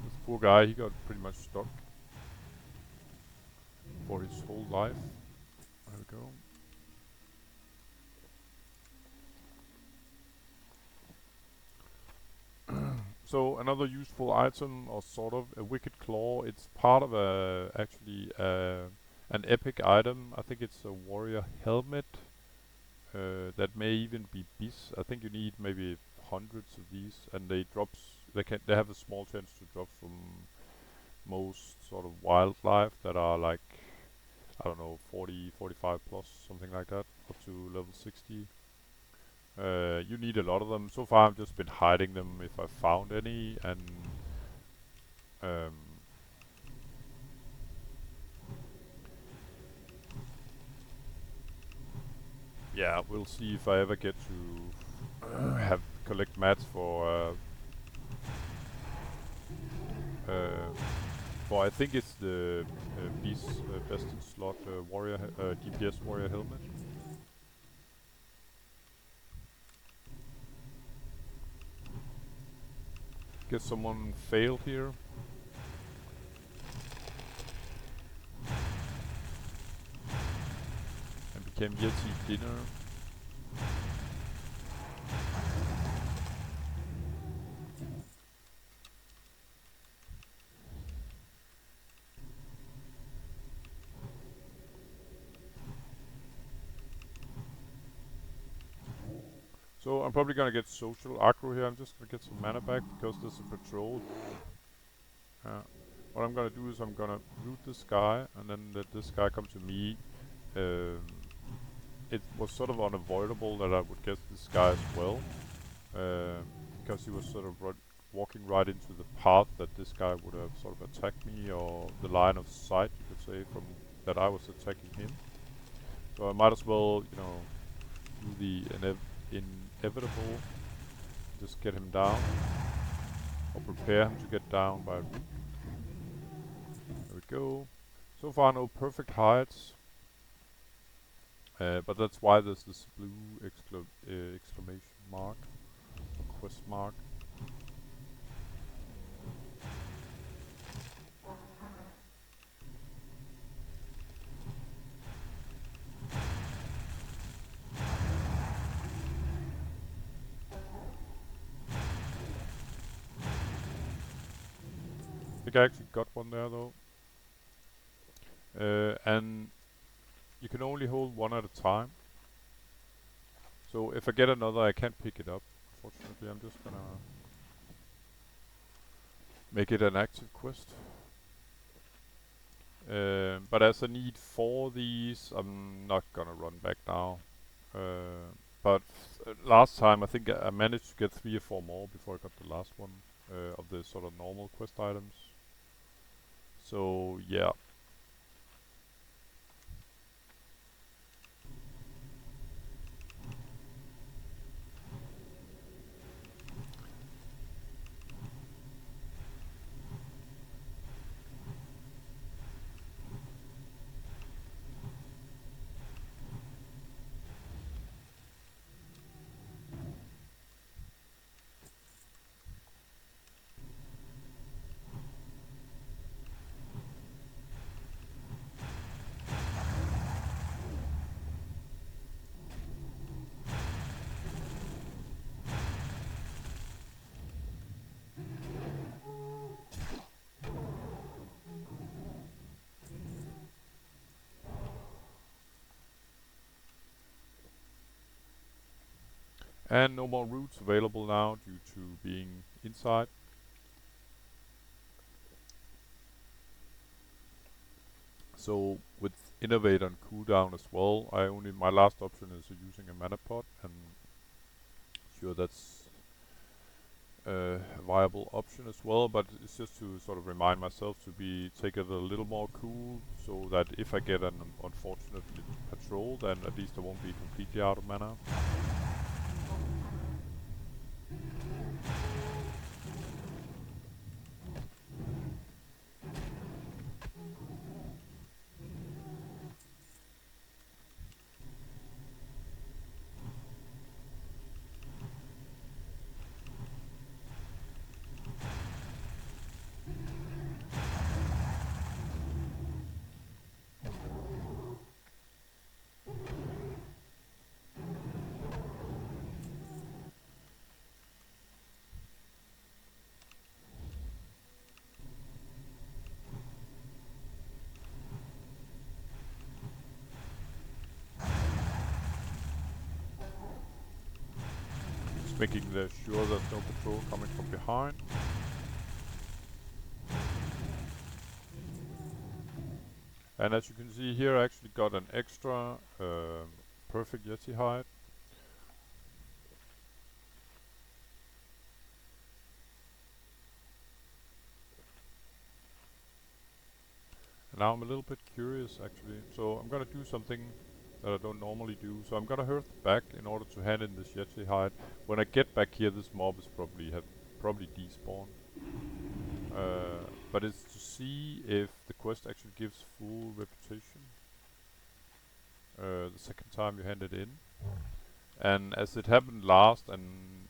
This poor guy, he got pretty much stuck for his whole life. There we go. So another useful item, or sort of a wicked claw. It's part of a actually an epic item. I think it's a warrior helmet. That may even be bis. I think you need maybe hundreds of these, and they drops. They have a small chance to drop from most sort of wildlife that are like, I don't know, 40, 45 plus, something like that, up to level 60. You need a lot of them. So far, I've just been hiding them if I found any, and um, yeah, we'll see if I ever get to have collect mats uh, for I think it's the Beast best in slot warrior DPS warrior helmet. Guess someone failed here and became Yeti dinner. So I'm probably gonna get social aggro here. I'm just gonna get some mana back because there's a patrol. Uh, what I'm gonna do is I'm gonna root this guy and then let this guy come to me. It was sort of unavoidable that I would get this guy as well, because he was sort of walking right into the path that this guy would have sort of attacked me, or the line of sight, you could say, from that I was attacking him. So I might as well, you know, do the inevitable, just get him down, or prepare him to get down by root. There we go. So far no perfect hides, but that's why there's this blue exclamation mark, or quest mark. I think I actually got one there though. And you can only hold one at a time. So if I get another, I can't pick it up. Unfortunately, I'm just gonna make it an active quest. But as I need 4 of these, I'm not gonna run back now. But last time I think I managed to get 3 or 4 more before I got the last one of the sort of normal quest items. So yeah. And no more roots available now due to being inside. So with Innovate on cooldown as well, my last option is using a mana pot, and sure that's a viable option as well, but it's just to sort of remind myself to take it a little more cool, so that if I get an unfortunate patrol, then at least I won't be completely out of mana. Making sure there's no patrol coming from behind. And as you can see here, I actually got an extra perfect Yeti hide. And now I'm a little bit curious actually, so I'm gonna do something that I don't normally do. So I'm gonna hurt back in order to hand in this Yeti hide. When I get back here, this mob is probably despawned. But it's to see if the quest actually gives full reputation the second time you hand it in. And as it happened last, and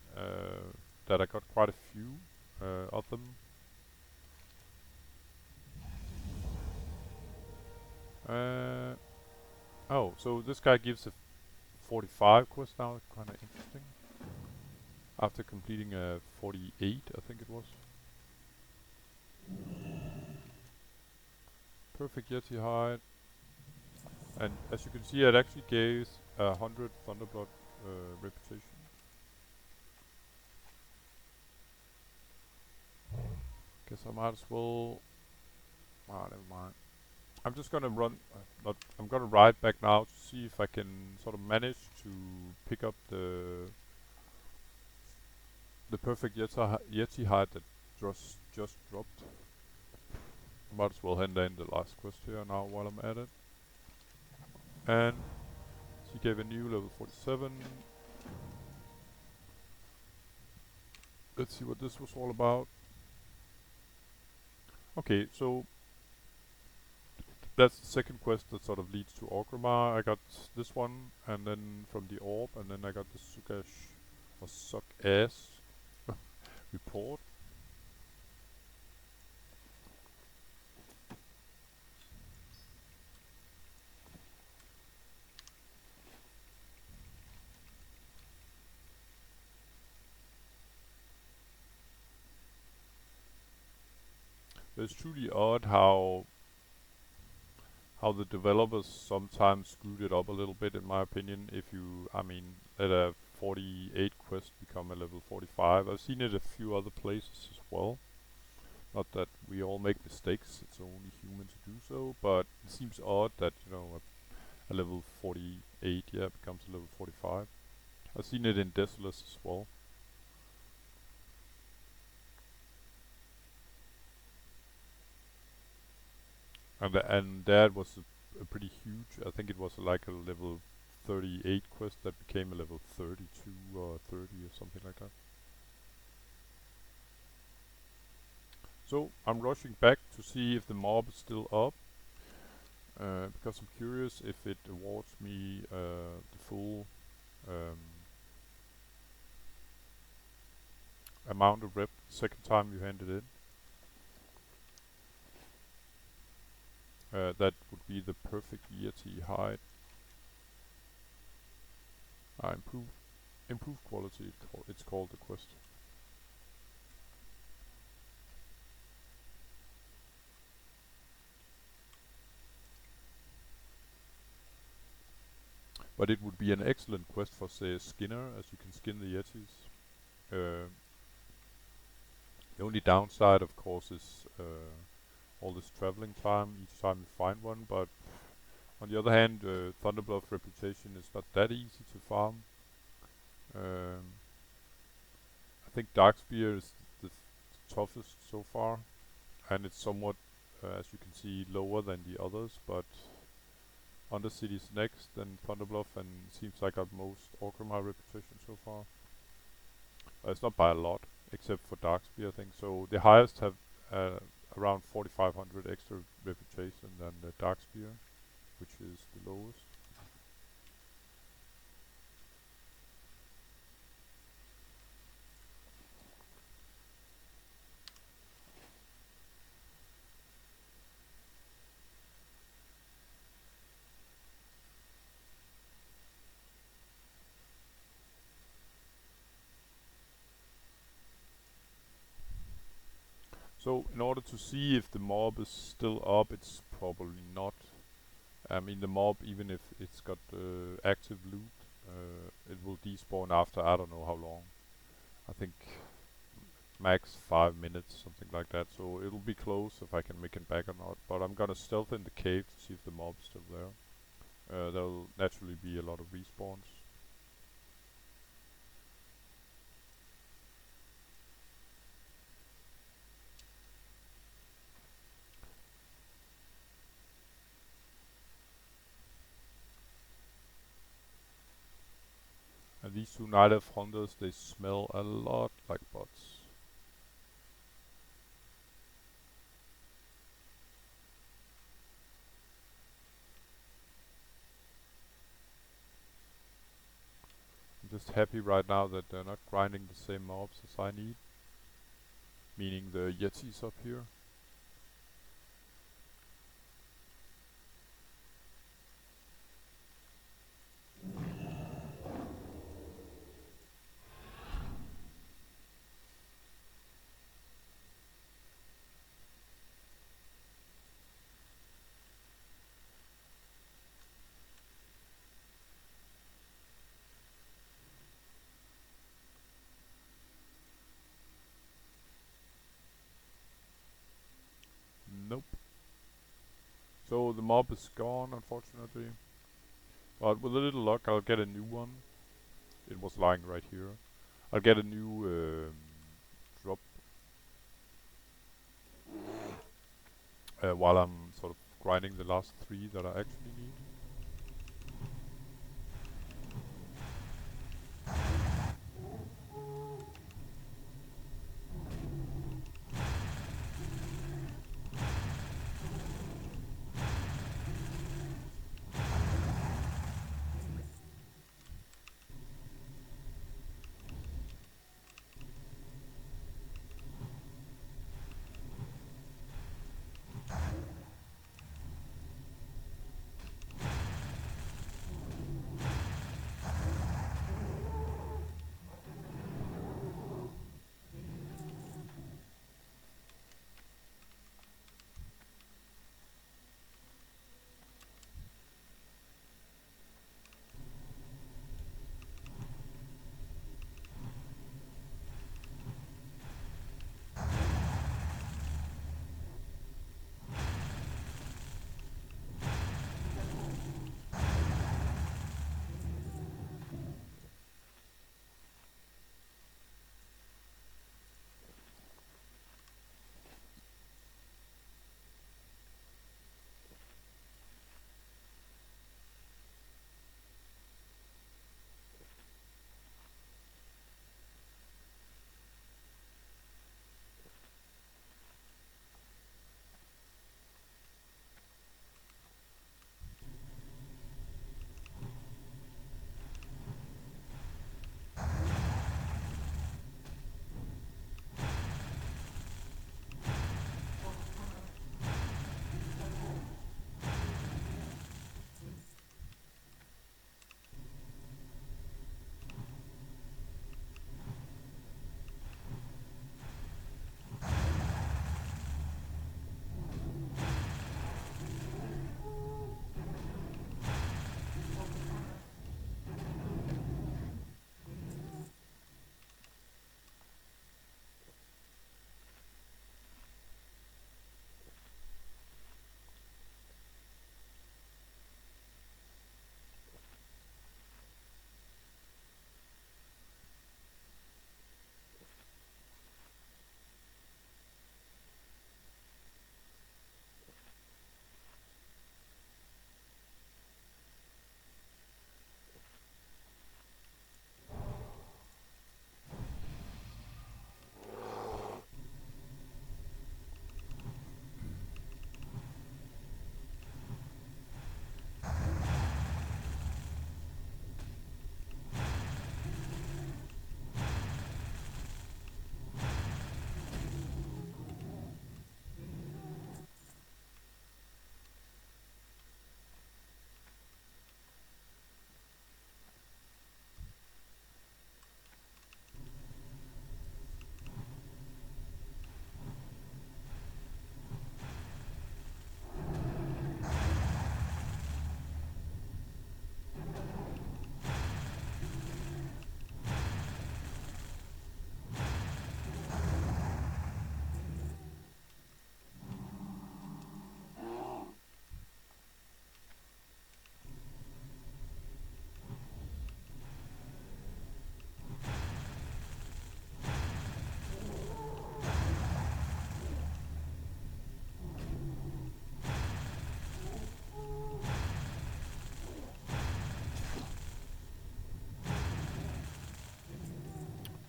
that I got quite a few of them. Oh, so this guy gives a 45 quest now, kinda interesting. After completing a 48, I think it was. Perfect Yeti hide. And as you can see, it actually gave 100 Thunderblood reputation. Guess I might as well Ah, never mind. I'm just gonna run. Not. I'm gonna ride back now to see if I can sort of manage to pick up the perfect Yeti hide that just dropped. Might as well hand in the last quest here now while I'm at it. And she gave a new level 47. Let's see what this was all about. Okay, so that's the second quest that sort of leads to Orgrimmar. I got this one, and then from the orb, and then I got the Zukkash or Suck Ass report. It's truly odd how the developers sometimes screwed it up a little bit, in my opinion. If you, I mean, let a 48 quest become a level 45. I've seen it a few other places as well. Not that we all make mistakes; it's only human to do so. But it seems odd that a level 48 becomes a level 45. I've seen it in Desolus as well. And that was a pretty huge. I think it was like a level 38 quest that became a level 32 or 30 or something like that. So I'm rushing back to see if the mob is still up, because I'm curious if it awards me the full um, amount of rep the second time you hand it in. That would be the perfect Yeti hide. Improved quality. It's called the quest. But it would be an excellent quest for, say, a skinner, as you can skin the Yetis. Uh, the only downside, of course, is all this traveling time each time you find one. But on the other hand, Thunderbluff reputation is not that easy to farm. Um, I think Darkspear is the toughest so far, and it's somewhat, as you can see, lower than the others. But Undercity's next, then Thunderbluff, and seems like got most Orgrimmar reputation so far. It's not by a lot, except for Darkspear, I think. So the highest have uh, around 4,500 extra reputation than the Darkspear, which is the lowest. So in order to see if the mob is still up, it's probably not. I mean, the mob, even if it's got active loot, it will despawn after I don't know how long. I think max 5 minutes, something like that. So it'll be close if I can make it back or not. But I'm gonna stealth in the cave to see if the mob's still there. There'll naturally be a lot of respawns. And these two Night Elf hunters, they smell a lot like bots. I'm just happy right now that they're not grinding the same mobs as I need. Meaning the Yetis up here. So the mob is gone, unfortunately. But with a little luck, I'll get a new one. It was lying right here. I'll get a new drop while I'm sort of grinding the last 3 that I actually need.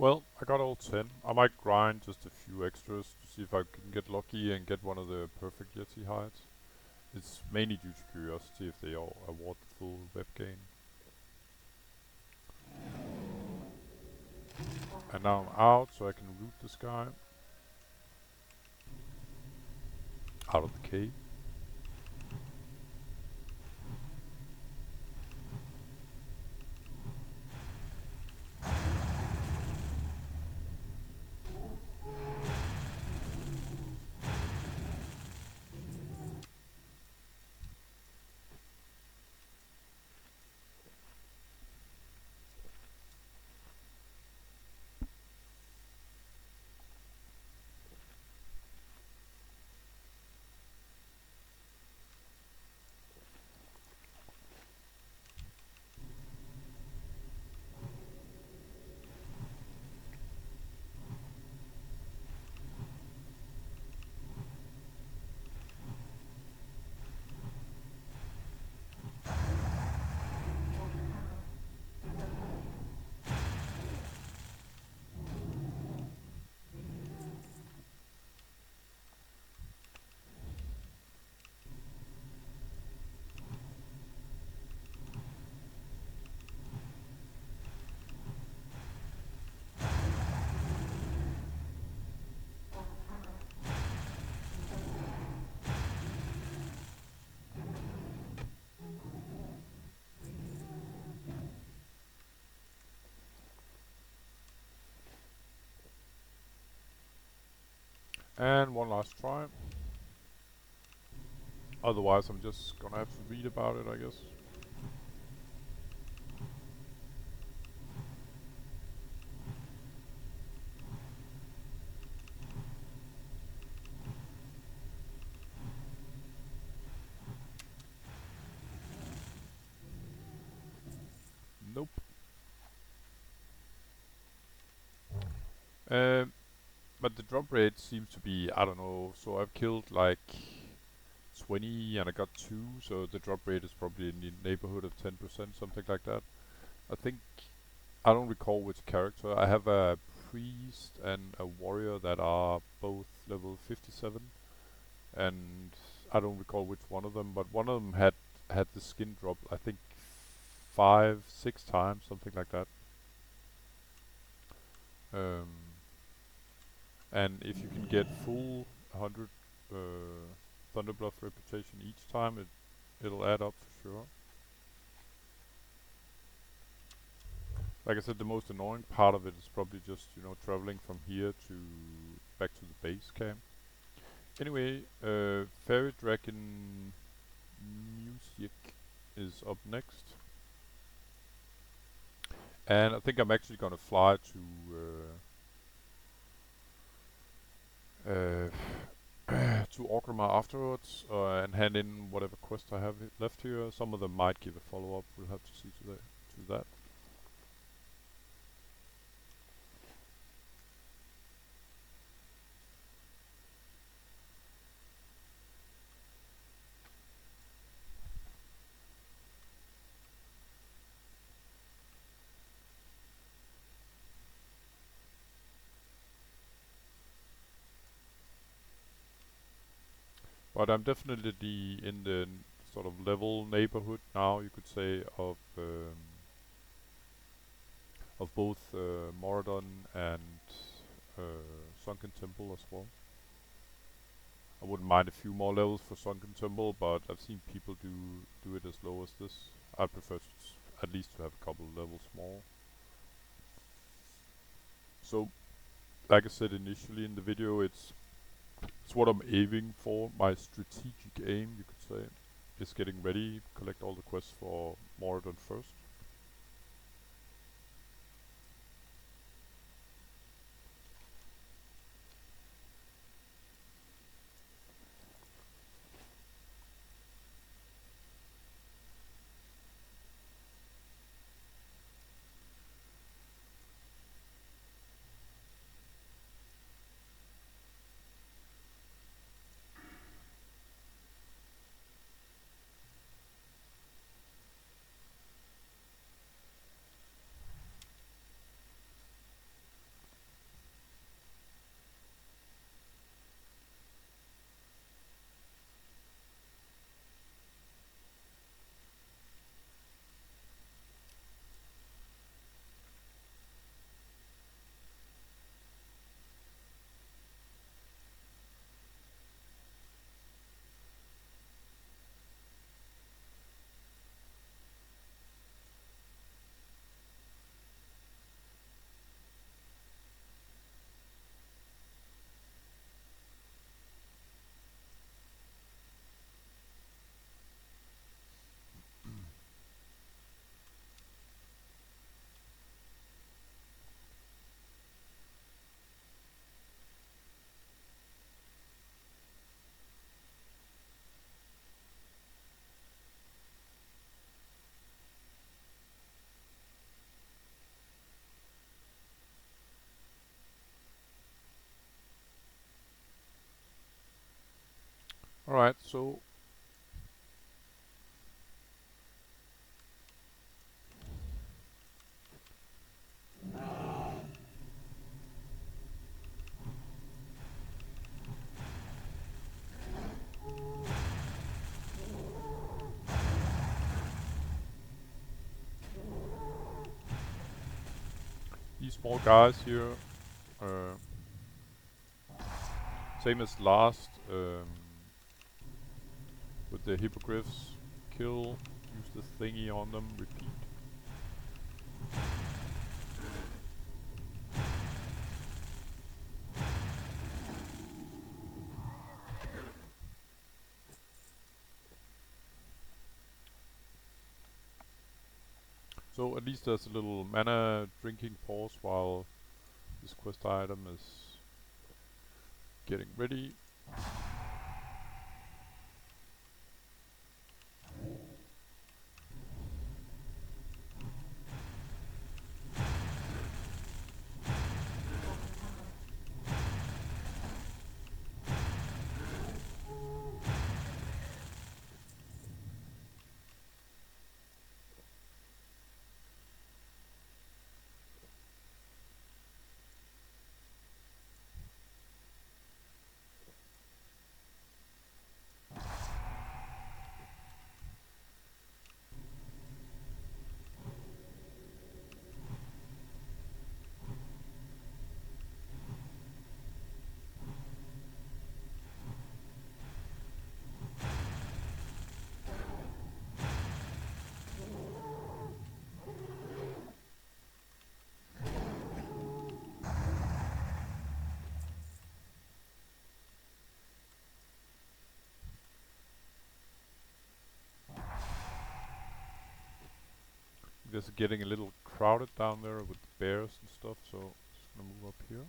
Well, I got all 10. I might grind just a few extras to see if I can get lucky and get one of the perfect Yeti hides. It's mainly due to curiosity if they all award the full web gain. And now I'm out, so I can root this guy out of the cave. And one last try. Otherwise, I'm just gonna have to read about it, I guess. Nope. But the drop rate seems to be, I don't know, so I've killed like 20 and I got 2, so the drop rate is probably in the neighborhood of 10%, something like that. I think, I don't recall which character. I have a priest and a warrior that are both level 57, and I don't recall which one of them, but one of them had the skin drop, I think 5, 6 times, something like that. Um, and if you can get full 100 Thunderbluff reputation each time, it'll add up for sure. Like I said, the most annoying part of it is probably just, you know, traveling from here to back to the base camp. Anyway, Fairy Dragon Muisek is up next. And I think I'm actually gonna fly to Orgrimmar afterwards and hand in whatever quest I have left here. Some of them might give a follow-up. We'll have to see to that. But I'm definitely in the sort of level neighborhood now, you could say, of both Moradon and Sunken Temple as well. I wouldn't mind a few more levels for Sunken Temple, but I've seen people do it as low as this. I prefer at least to have a couple of levels more. So, like I said initially in the video, it's what I'm aiming for. My strategic aim, you could say, is getting ready, collect all the quests for Moradon first. Alright, so these small guys here, uh, same as last, with the hippogriffs, kill, use the thingy on them, repeat. So at least there's a little mana drinking pause while this quest item is getting ready. Just getting a little crowded down there with bears and stuff, so just gonna move up here.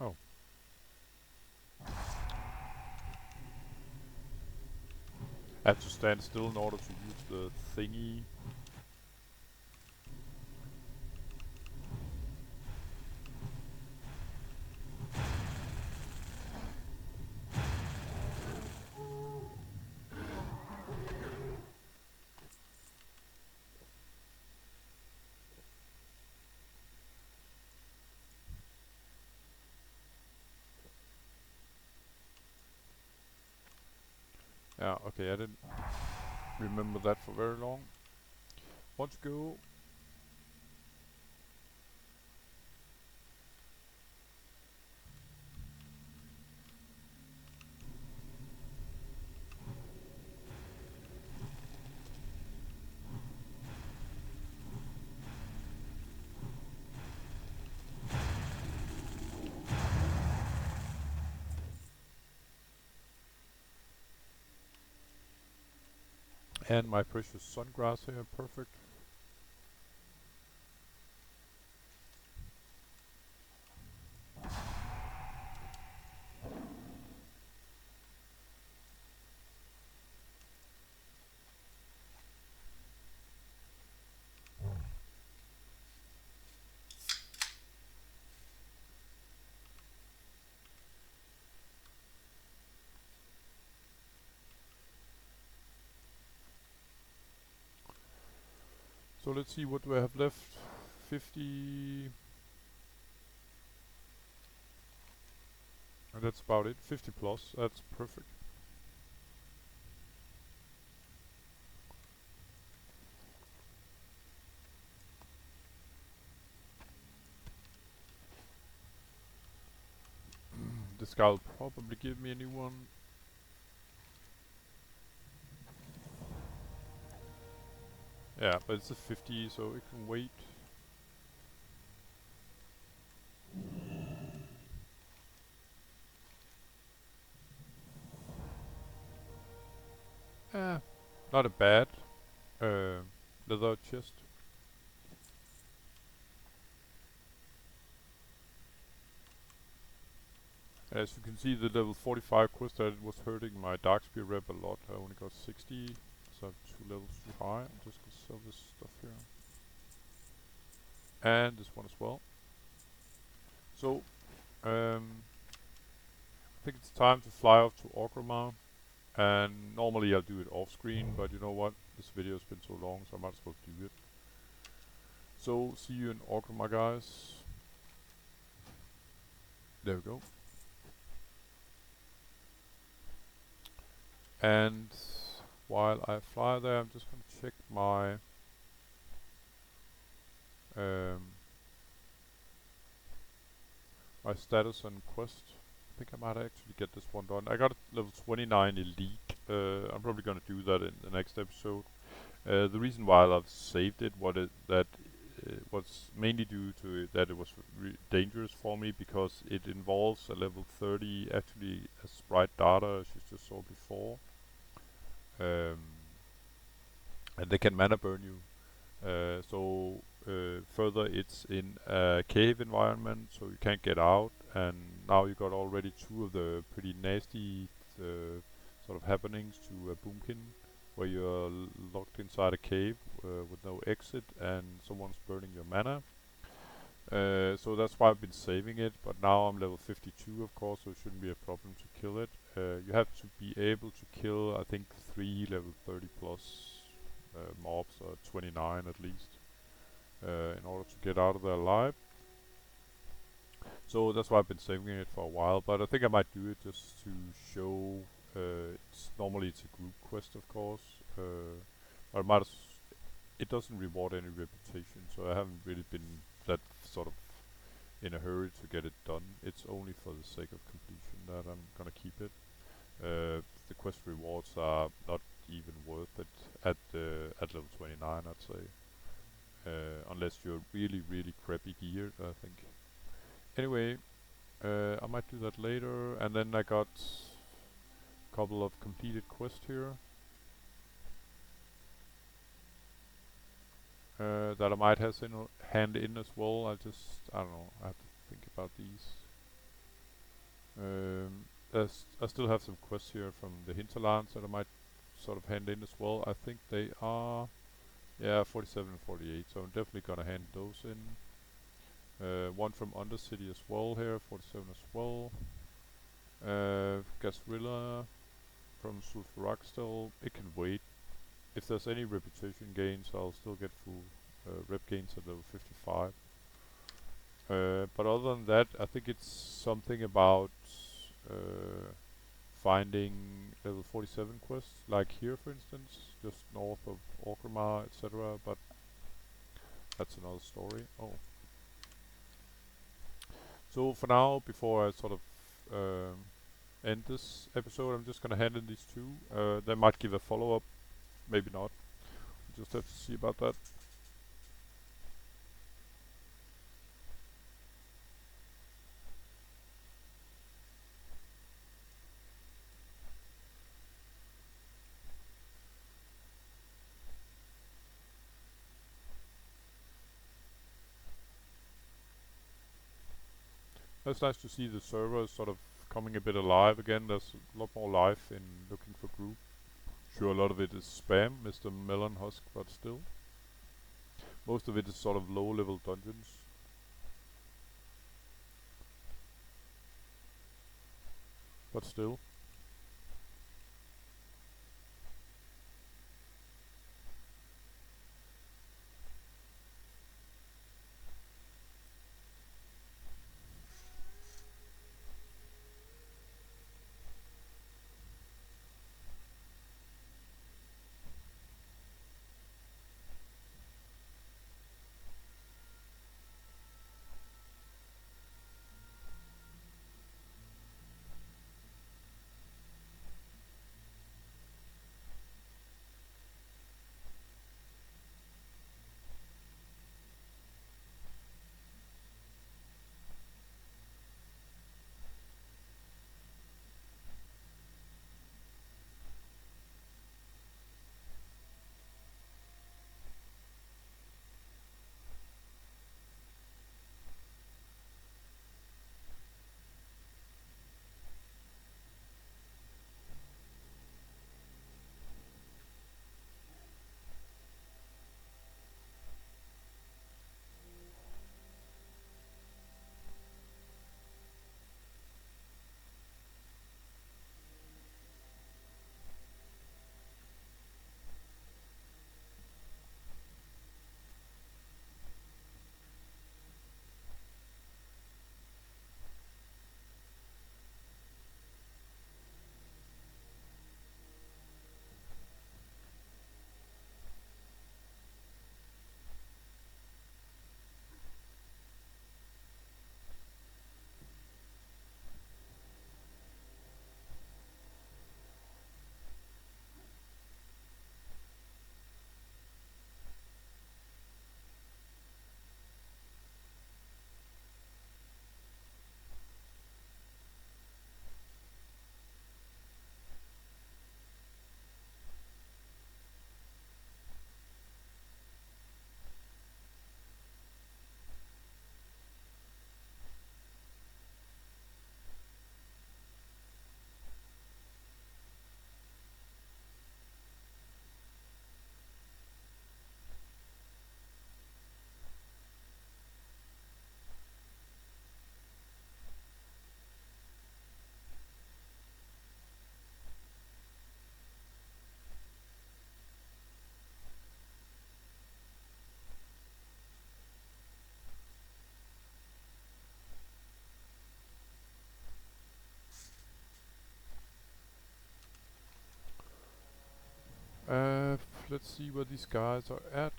Oh. I have to stand still in order to use the thingy. Yeah, okay, I didn't remember that for very long. Let's go. And my precious sungrass here, perfect. So let's see what we have left. 50. And that's about it. 50 plus. That's perfect. This guy will probably give me a new one. Yeah, but it's a 50, so it can wait. Not a bad leather chest. As you can see, the level 45 quest that was hurting my Darkspear rep a lot. I only got 60, so I'm 2 levels too high. I'm just gonna sell this stuff here. And this one as well. So, I think it's time to fly off to Orgrimmar. And normally I'll do it off screen, but you know what? This video has been so long, so I might as well do it. So, see you in Orgrimmar, guys. There we go. And while I fly there, I'm just gonna check my my status on quest. I think I might actually get this one done. I got level 29 elite. I'm probably gonna do that in the next episode. The reason why I've saved it was mainly due to that it was dangerous for me, because it involves a level 30 actually a sprite data, as you just saw before. And they can mana burn you. Further, it's in a cave environment, so you can't get out. And now you got already 2 of the pretty nasty sort of happenings to Boomkin, where you're locked inside a cave with no exit, and someone's burning your mana. So that's why I've been saving it. But now I'm level 52, of course, so it shouldn't be a problem to kill it. You have to be able to kill, I think, 3 level 30 plus mobs, or 29 at least, in order to get out of there alive. So that's why I've been saving it for a while, but I think I might do it just to show. Normally it's a group quest, of course, but it doesn't reward any reputation, so I haven't really been that sort of in a hurry to get it done. It's only for the sake of completion that I'm gonna keep it. The quest rewards are not even worth it at level 29, I'd say. Unless you're really crappy geared, I think. Anyway, I might do that later, and then I got a couple of completed quests here that I might hand in as well. I don't know, I have to think about these. I still have some quests here from the hinterlands that I might sort of hand in as well. I think they are 47 and 48, so I'm definitely gonna hand those in. One from Undercity as well here, 47 as well. Gasrilla from Sulfurak still, it can wait. If there's any reputation gains, I'll still get full rep gains at level 55. But other than that, I think it's something about finding level 47 quests, like here for instance, just north of Orgrimmar, etc. But that's another story. Oh. So for now, before I sort of end this episode, I'm just gonna hand in these 2. They might give a follow-up, maybe not. We'll just have to see about that. It's nice to see the server sort of coming a bit alive again. There's a lot more life in looking for group. Sure, a lot of it is spam, Mr. Melon Husk, but still. Most of it is sort of low-level dungeons. But still. Uh, let's see where these guys are at.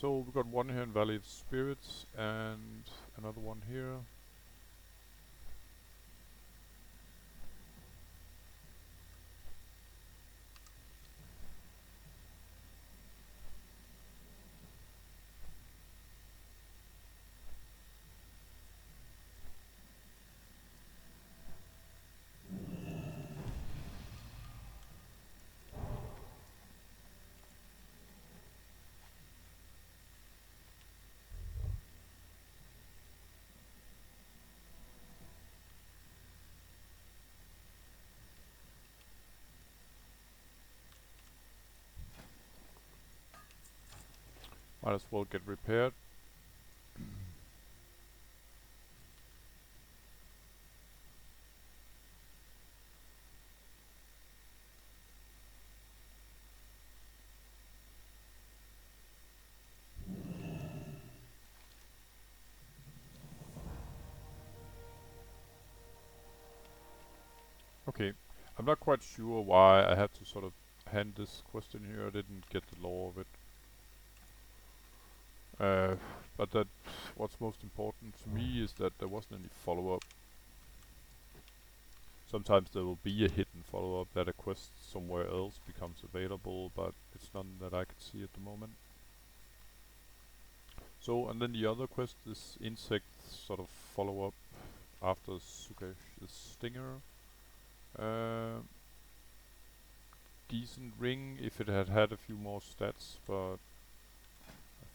So we got one here in Valley of Spirits and another one here. Might as well get repaired. Okay, I'm not quite sure why I had to sort of hand this quest in here. I didn't get the lore of it. But that what's most important to me is that there wasn't any follow-up. Sometimes there will be a hidden follow-up that a quest somewhere else becomes available, but it's none that I can see at the moment. So, and then the other quest is insect sort of follow-up after Zukk, the stinger. Uh, decent ring if it had had a few more stats, but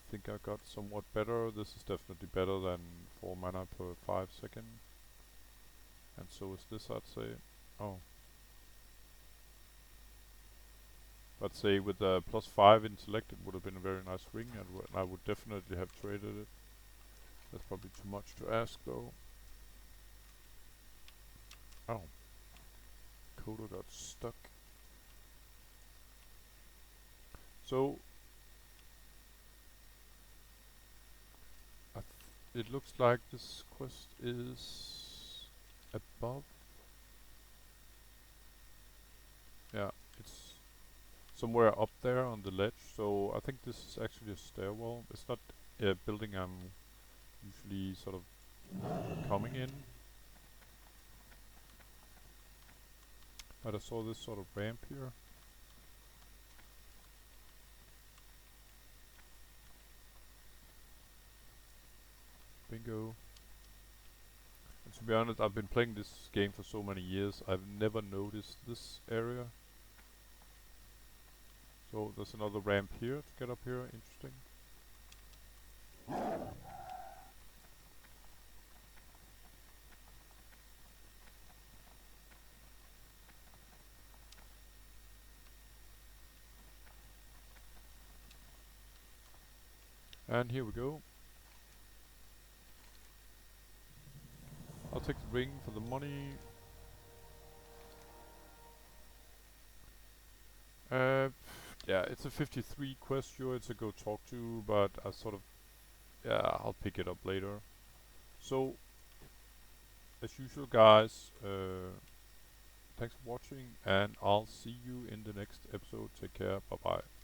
I think I got somewhat better. This is definitely better than 4 mana per 5 second. And so is this, I'd say. Oh. I'd say with the +5 intellect it would have been a very nice ring, and I would definitely have traded it. That's probably too much to ask though. Oh. Kodo got stuck. So it looks like this quest is above. Yeah, it's somewhere up there on the ledge, so I think this is actually a stairwell. It's not a building I'm usually sort of coming in. But I saw this sort of ramp here. Bingo. And to be honest, I've been playing this game for so many years, I've never noticed this area. So there's another ramp here to get up here, interesting. And here we go. I'll take the ring for the money. Yeah, it's a 53 quest, sure, it's a go talk to, but I sort of, yeah, I'll pick it up later. So, as usual guys, thanks for watching, and I'll see you in the next episode. Take care, bye bye.